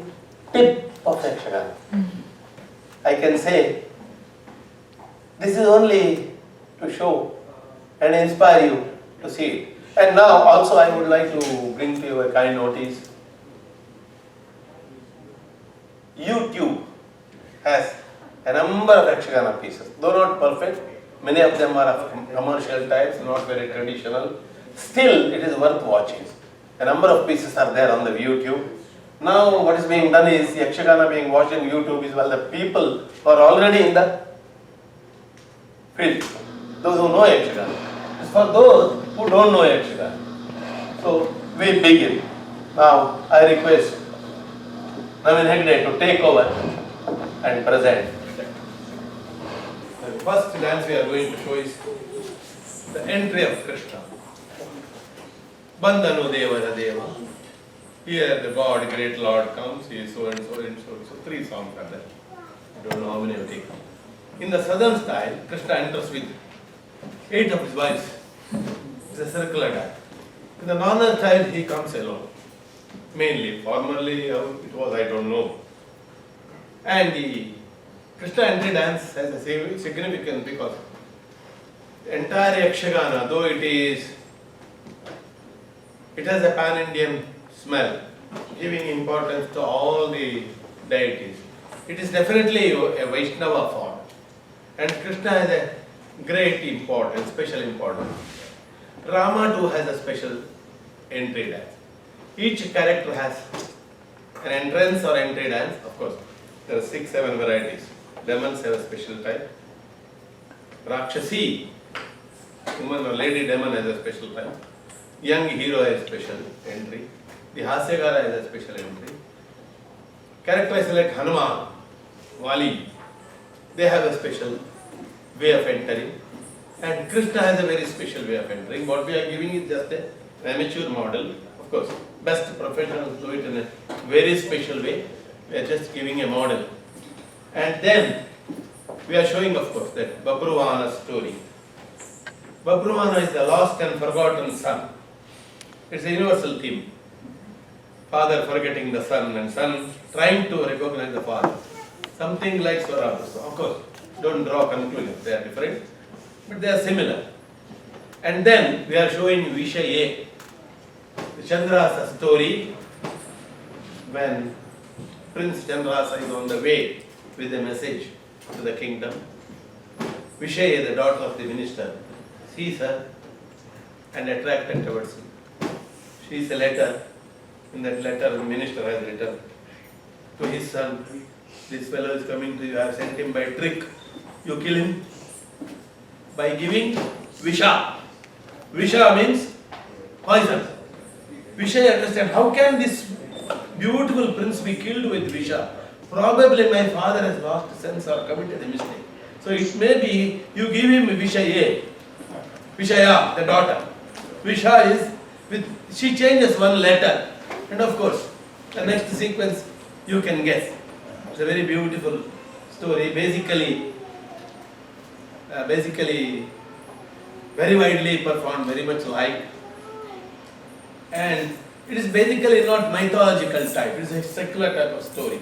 tip of Yakshagana. I can say, this is only to show and inspire you to see it. And now also I would like to bring to you a kind notice. YouTube has a number of Yakshagana pieces, though not perfect. Many of them are of commercial types, not very traditional. Still, it is worth watching. A number of pieces are there on the YouTube. Now what is being done is, Yakshagana being watched on YouTube is, well, the people who are already in the field, those who know Yakshagana. It's for those who don't know Yakshagana. So we begin. Now I request Navin Hegde to take over and present. The first dance we are going to show is the entry of Krishna. Bandhanu Devara Deva. Here the God, great Lord comes, he is so and so and so and so. 3 songs are there. I don't know how many have taken. In the southern style, Krishna enters with 8 of his wives. It's a circular dance. In the northern style, he comes alone. Mainly, formerly it was, I don't know. And the Krishna entry dance has a significance because the entire Yakshagana, though it has a pan-Indian smell, giving importance to all the deities. It is definitely a Vaishnava form. And Krishna has a great importance, special importance. Rama too has a special entry dance. Each character has an entrance or entry dance. Of course, there are 6-7 varieties. Demons have a special type. Rakshasi, woman or lady demon has a special type. Young hero has a special entry. The Hasyagana has a special entry. Characters like Hanuman, Wali, they have a special way of entering. And Krishna has a very special way of entering. What we are giving is just an amateur model. Of course, best professionals do it in a very special way. We are just giving a model. And then we are showing, of course, that Babruvana's story. Babruvana is the lost and forgotten son. It's a universal theme. Father forgetting the son and son trying to recognize the father. Something like Swarabha. Of course, don't draw conclusions, they are different, but they are similar. And then we are showing Vishaye, the Chandrasa story, when Prince Chandrasa is on the way with a message to the kingdom. Vishaye, the daughter of the minister, sees her and attracted towards him. She is a letter. In that letter, the minister has written to his son, this fellow is coming to you, I have sent him by trick. You kill him by giving Visha. Visha means poison. Visha, understand, how can this beautiful prince be killed with Visha? Probably my father has lost sense or committed a mistake. So it may be you give him Vishaye. Vishaya, the daughter. Visha is, she changes one letter. And of course, the next sequence you can guess. It's a very beautiful story, basically very widely performed, very much liked. And it is basically not mythological type, it is a secular type of story.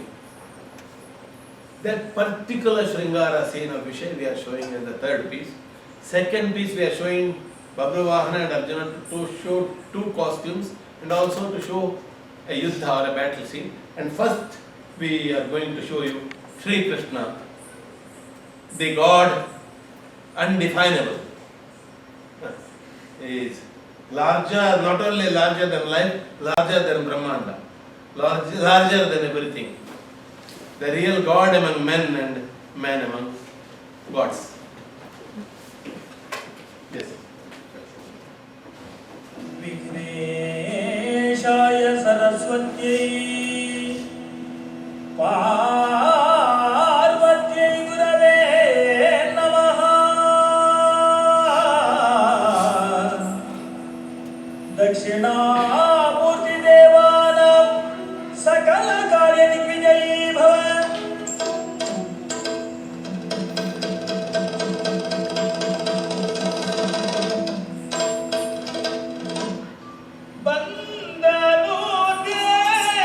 That particular Sringara scene of Vishay we are showing in the third piece. Second piece we are showing Babruvana and Arjuna to show two costumes and also to show a yuddha or a battle scene. And first we are going to show you Sri Krishna, the God undefinable. He is larger, not only larger than life, larger than Brahmanda, larger than everything. The real God among men and man among gods. Yes. Vigneshaya Saraswatyai Parvatyai Gurave Namaha Dakshinamurti Devanam Sakala Karya Digvijai Bhava Bandanu Devana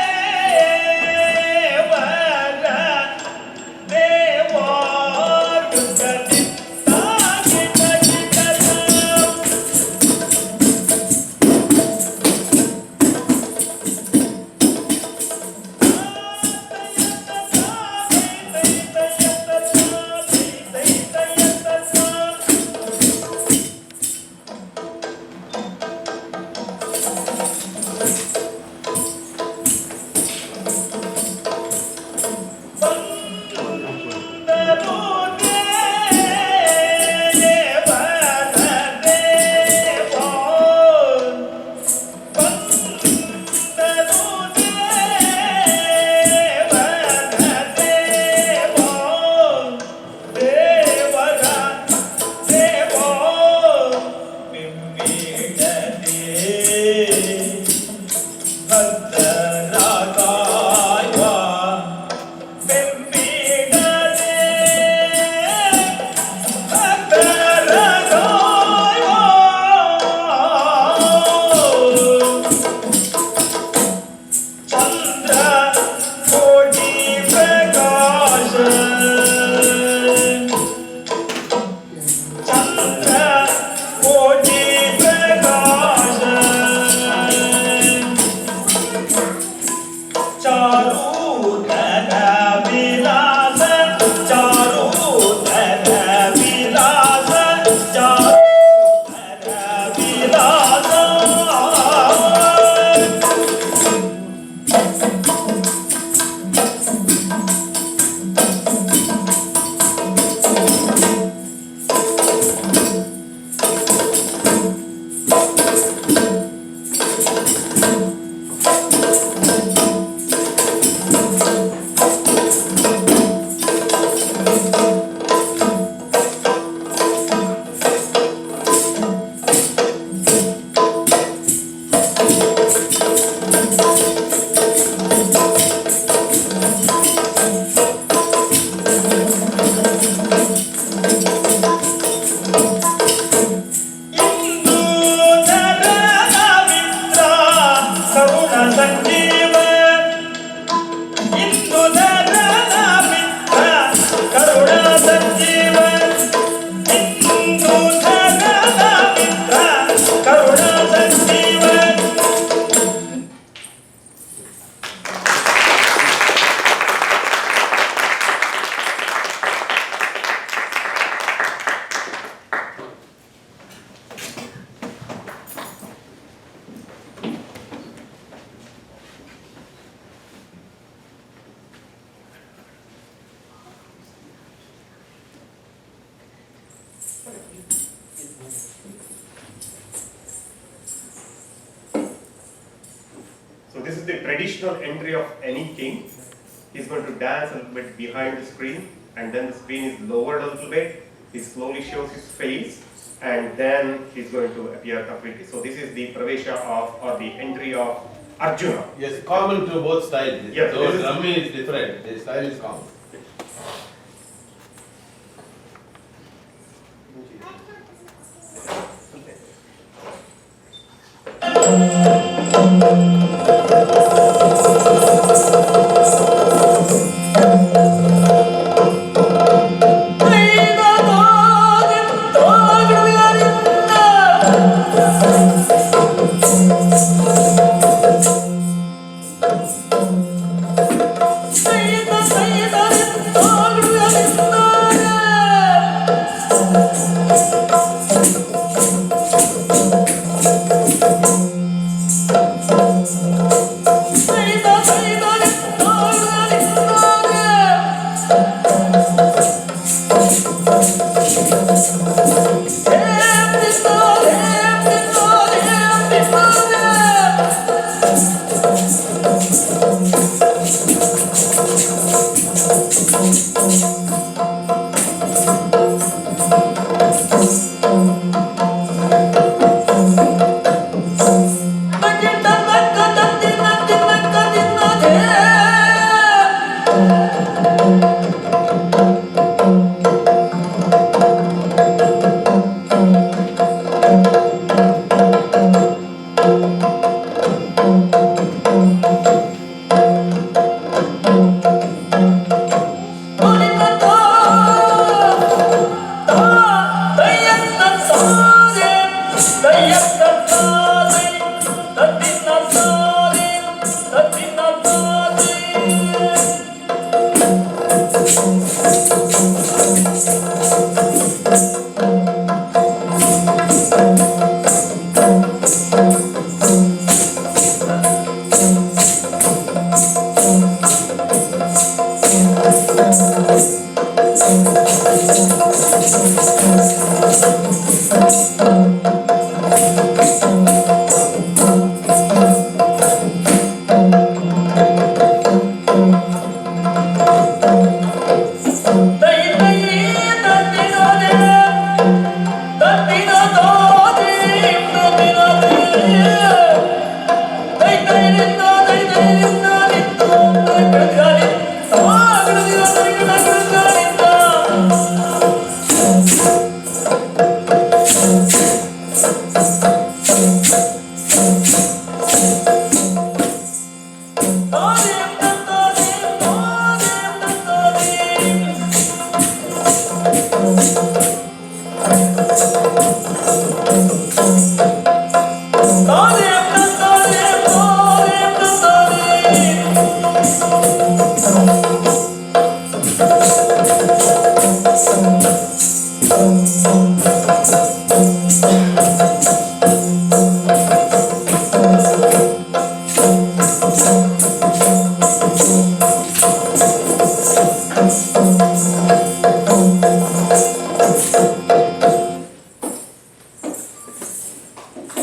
So this is the traditional entry of any king. He's going to dance a little bit behind the screen, and then the screen is lowered a little bit. He slowly shows his face, and then he's going to appear completely. So this is the pravesha of, or the entry of Arjuna. Yes, common to both styles. Yes, so this is- Rami is different. The style is common.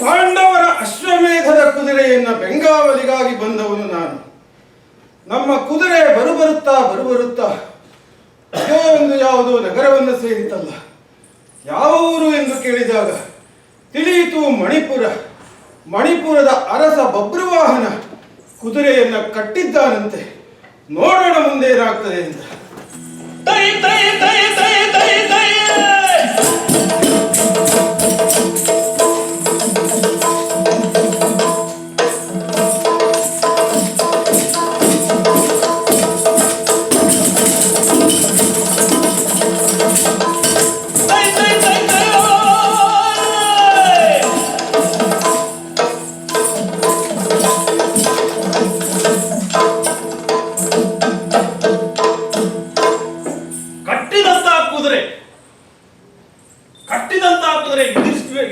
ಪಾಂಡವರ ಅಶ್ವಮೇಧದ ಕುದುರೆಯನ್ನ ಬೆಂಗಾವಲಿಗಾಗಿ ಬಂದವನು ನಾನು. ನಮ್ಮ ಕುದುರೆ ಬರುಬರುತ್ತಾ ಇದೇ ಒಂದು ಯಾವುದೋ ನಗರವನ್ನು ಸೇರಿತಲ್ಲ. ಯಾವ ಊರು ಎಂದು ಕೇಳಿದಾಗ ತಿಳಿಯಿತು ಮಣಿಪುರದ ಅರಸ ಬಬ್ರುವಾಹನ ಕುದುರೆಯನ್ನ ಕಟ್ಟಿದ್ದಾನಂತೆ. ನೋಡೋಣ ಮುಂದೆ ಏನಾಗ್ತದೆ ಅಂತ.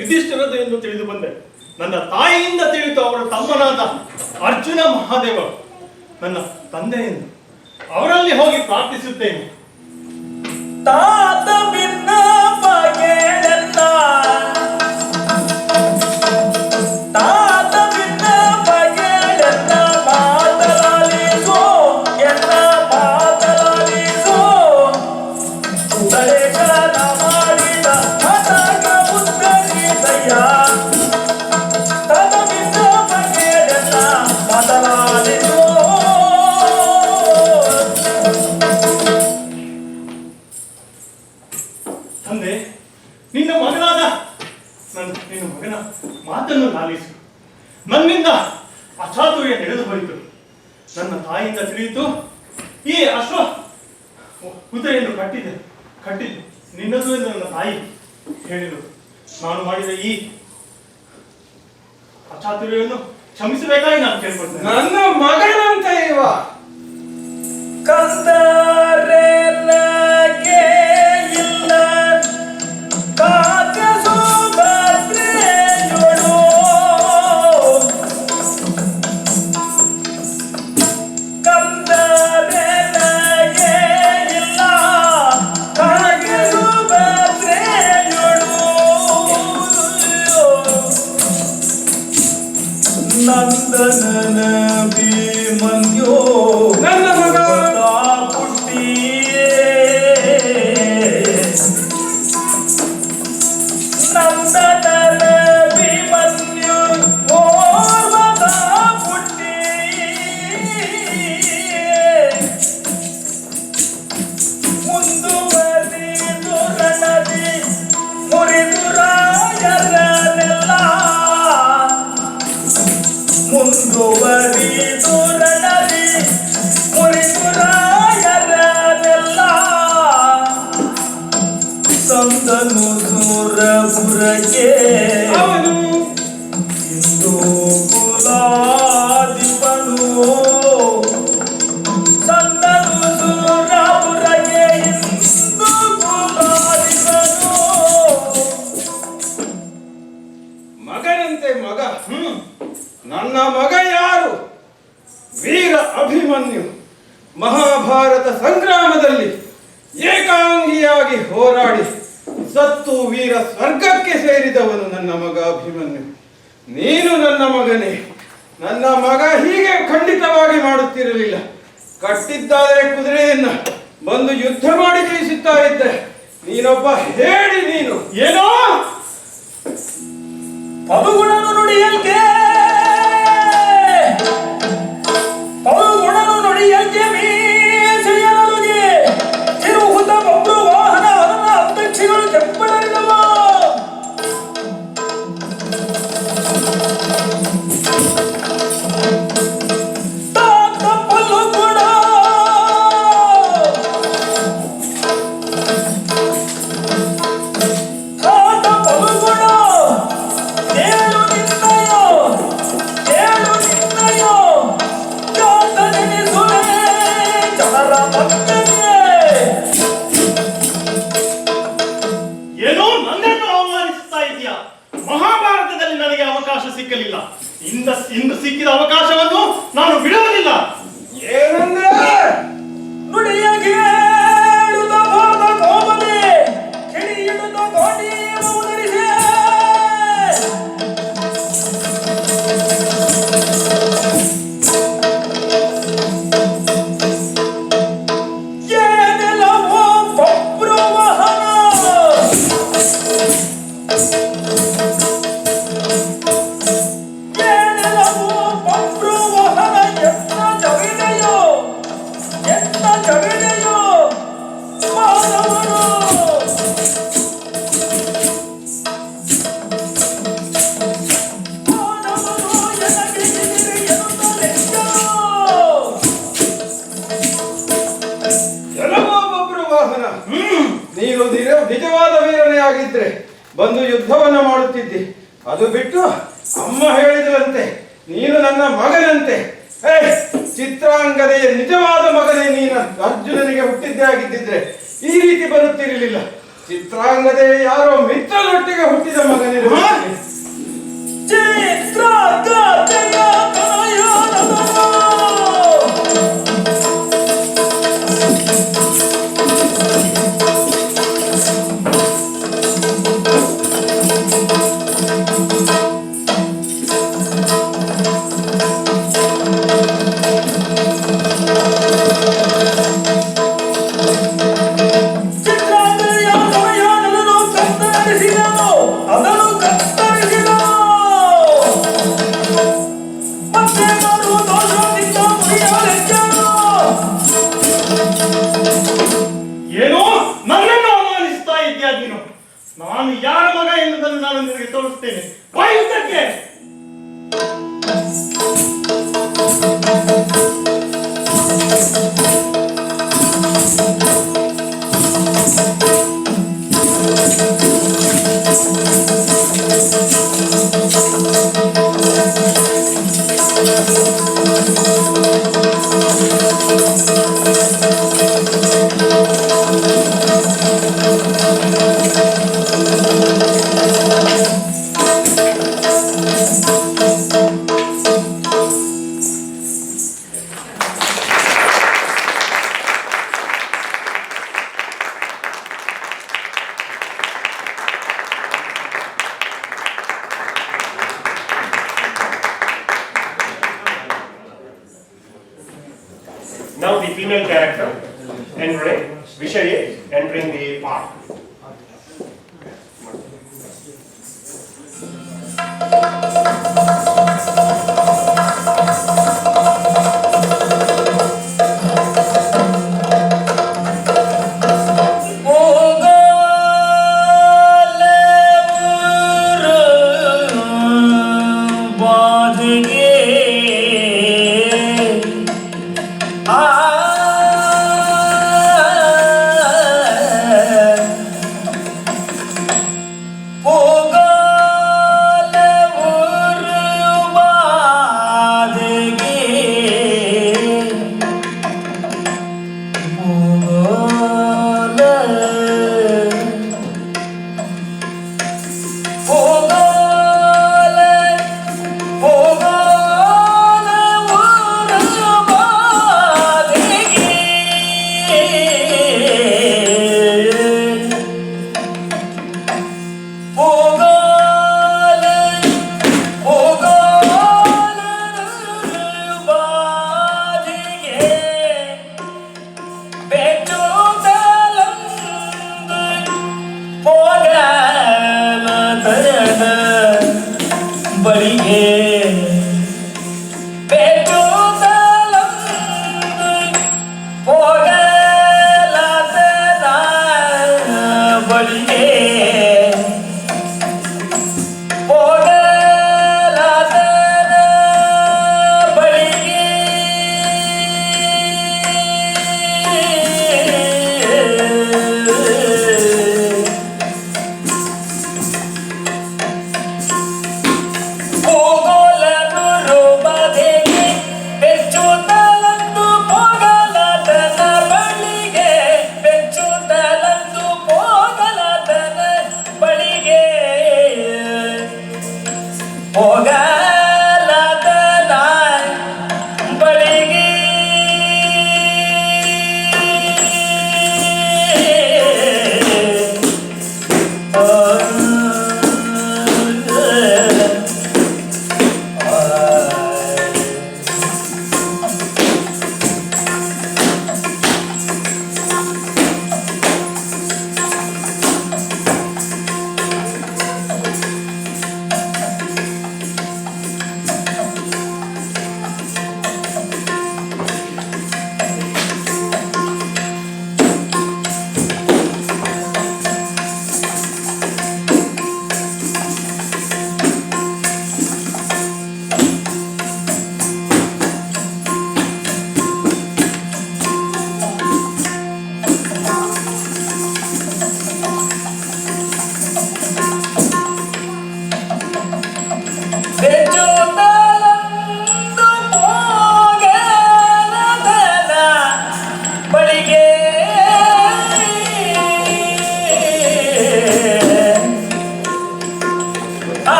ಯುಧಿಷ್ಠಿರದು ಎಂದು ತಿಳಿದು ಬಂದೆ. ನನ್ನ ತಾಯಿಯಿಂದ ತಿಳಿದು ಅವರ ತಮ್ಮನಾದ ಅರ್ಜುನ ಮಹಾದೇವ ನನ್ನ ತಂದೆಯನ್ನು ಅವರಲ್ಲಿ ಹೋಗಿ ಪ್ರಾರ್ಥಿಸುತ್ತೇನೆ. ತಾತ ಭಿನ್ನ ಬಗೆಯಲ್ಲ, ತಾತ ಭಿನ್ನ ಬಗೆಯಲ್ಲ, ಮಾತನಾಡಿಸೋ ಎಲ್ಲ ಮಾತನಾಡಿಸೋ ಉದಯಗಾನ ಮಾಡಿದ ಹಠಗ ಉತ್ತರಿಸಯ್ಯ. ತಾತ ಭಿನ್ನ ಬಗೆಯಲ್ಲ ಮಾತನಾಡಿಸೋ. ತಂದೆ, ನಿನ್ನ ಮಗನ ಮಾತನ್ನು ಲಾಲಿಸು. ನನ್ನಿಂದ ಅಚಾತುರ್ಯ ನಡೆದು ಹೋಯಿತು. ನನ್ನ ತಾಯಿಯಿಂದ ತಿಳಿಯಿತು ಈ ಅಶ್ವ ಕುದುರೆಯನ್ನು ಕಟ್ಟಿದ್ದು ನಿನ್ನದು ಎಂದು ನನ್ನ ತಾಯಿ ಹೇಳಿದರು. ನಾನು ಮಾಡಿದ ಈ ಅಚಾತುರ್ಯವನ್ನು ಕ್ಷಮಿಸಬೇಕಾಗಿ ನಾನು ಕೇಳ್ಕೊಳ್ತೇನೆ. ನನ್ನ ಮಗನಂತ ಇವ ಕಂದರೆನಗೆ ಇಲ್ಲ ಕಾತ್ಯ ಸುಭದ್ರೆಯೊಳು, ಕಂದರೆನಗೆ ಇಲ್ಲ ಕಾತ್ಯ ಸುಭದ್ರೆಯೊಳು, ನಂದನನ ಭೀಮನ್ಯೋ ನನ್ನ ಮಗ ಪುಟ್ಟಿಯೇ, ನಂದನನ ಭೀಮನ್ಯು ಓರ್ವದ ಪುಟ್ಟಿಯೇ, ಮುಂದುವರಿದು ರಣದಿ ಮುರಿದು ರಾಯರನೆಲ್ಲ, ಮುಂದುವರಿದು ರಣದಿ ಮುರಿದು ರಾಯರನೆಲ್ಲ, ಸಂದನು ಸುರಪುರಕ್ಕೆ ಅವನು ಇಂದು ಕುಲಾಧಿಪನು, ಸಂದನು ಸುರಪುರಕ್ಕೆ ಇಂದು ಕುಲಾಧಿಪನು. ಮಗನಂತೆ ಮಗ. ನನ್ನ ಮಗ ಯಾರು? ವೀರ ಅಭಿಮನ್ಯು. ಮಹಾಭಾರತ ಸಂಗ್ರಾಮದಲ್ಲಿ ಏಕಾಂಗಿಯಾಗಿ ಹೋರಾಡಿ ಸತ್ತು ವೀರ ಸ್ವರ್ಗಕ್ಕೆ ಸೇರಿದವನು ನನ್ನ ಮಗ ಅಭಿಮನ್ಯು. ನೀನು ನನ್ನ ಮಗನೇ. ನನ್ನ ಮಗ ಹೀಗೆ ಖಂಡಿತವಾಗಿ ಮಾಡುತ್ತಿರಲಿಲ್ಲ. ಕಟ್ಟಿದ್ದಾದರೆ ಕುದುರೆಯನ್ನ ಬಂದು ಯುದ್ಧ ಮಾಡಿ ಜಯಿಸುತ್ತಾ ಇದ್ದೆ. ನೀನೊಬ್ಬ ಹೇಳಿ ನೀನು ಏನೋ ಪದುಗುಣನು ನುಡಿಯಲ್ಕೆ, ಪದುಗುಣನು ನುಡಿಯಲ್ಕೆ ಮೀಸೆಯನಲುಗೆ ತಿರುಹುತ ಬಬ್ರು ವಾಹನ ಅದನ್ನ ಅಧ್ಯಕ್ಷಗಳು ಕೆಂಪಡರಿದವ. ತಾತ ಪಲ್ಲುಗುಣ ತಾತ ಪಲ್ಲುಗುಣ ಏಳು ನಿನ್ನಯೋ ಜಗದೆಯೋ ಮಾನವರು ಎಲ್ಲವೊಬ್ಬೊಬ್ಬರು ವಾಹನ. ನೀನು ನಿಜವಾದ ವೀರನೇ ಆಗಿದ್ರೆ ಬಂದು ಯುದ್ಧವನ್ನ ಮಾಡುತ್ತಿದ್ದಿ. ಅದು ಬಿಟ್ಟು ಅಮ್ಮ ಹೇಳಿದರಂತೆ ನೀನು ನನ್ನ ಮಗನಂತೆ. ಚಿತ್ರಾಂಗದೆಯ ನಿಜವಾದ ಮಗನೇ ನೀನು ಅರ್ಜುನನಿಗೆ ಹುಟ್ಟಿದ್ದೇ ಆಗಿದ್ದಿದ್ರೆ ಈ ರೀತಿ ಬರುತ್ತಿರಲಿಲ್ಲ. ಚಿತ್ರಾಂಗದೆ ಯಾರೋ ಮಿತ್ರನೊಟ್ಟಿಗೆ ಹುಟ್ಟಿದ ಮಗನಿರುವ ಏನೋ ನನ್ನನ್ನು ಅವಮಾನಿಸ್ತಾ ಇದ್ಯಾ ನೀನು? ನಾನು ಯಾರ ಮಗ ಎನ್ನುವುದನ್ನು ನಾನು ನಿನಗೆ ತೋರಿಸ್ತೇನೆ. ಬಾಯುದ್ದಕ್ಕೆ Now the female character entering, Vishaye entering the part.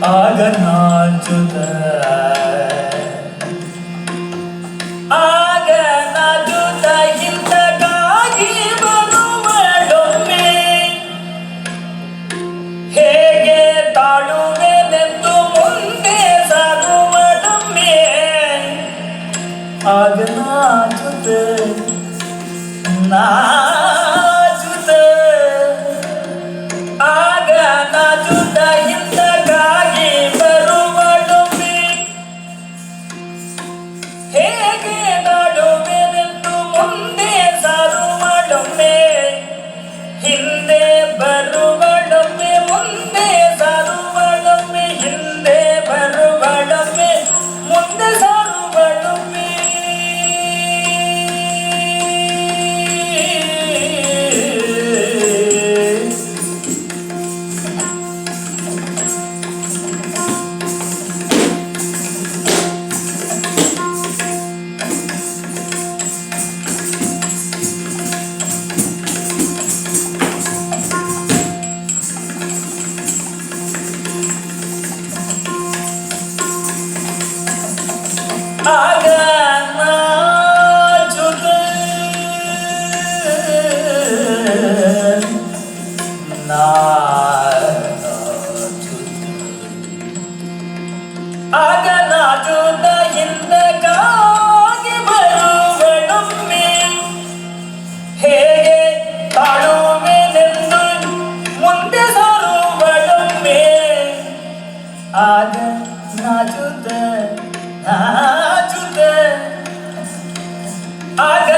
ಆಗ ನಾಚುತ್ತ ಆಗ ನಾಚುತ್ತ ಹಿಂದಗಾಗಿ ಬರುವಳೊಮ್ಮೆ ಹೇಗೆ ತಾಳುವೆನೆಂದು ಮುಂದೆ ಸಾಗುವಳೊಮ್ಮೆ ಆಗ ನಾಚುತ್ತ ನಾಚುತ್ತ ಆಗ ನಾಚುತ್ತ ಹಿಂದಗಾಗಿ ಬರುವಳೊಮ್ಮೆ ಹೇಗೆ ನಾಡುವೆನೆಂದು ಮುಂದೆ ಸಾರುವಳೊಮ್ಮೆ ಹಿಂದೆ ಬರುವಳೊಮ್ಮೆ ಮುಂದೆ ಸಾರುವಳೊಮ್ಮೆ ಹಿಂದೆ ಬರುವಳೊಮ್ಮೆ ಮುಂದೆ ಸಾರುವಳೊಮ್ಮೆ ಆಗ ನಾಚುತ್ತ ಆಗ ನಾಚುತ್ತ ಹಿಂದಗಾಗಿ ಬರುವಳೊಮ್ಮೆ ಹೇಗೆ ತಾಳುವೆನೆಂದು ಮುಂದೆ ಸಾರುವಳೊಮ್ಮೆ ಆಗ ನಾಚುತ್ತ ನಾಚುತ್ತ ಆಗ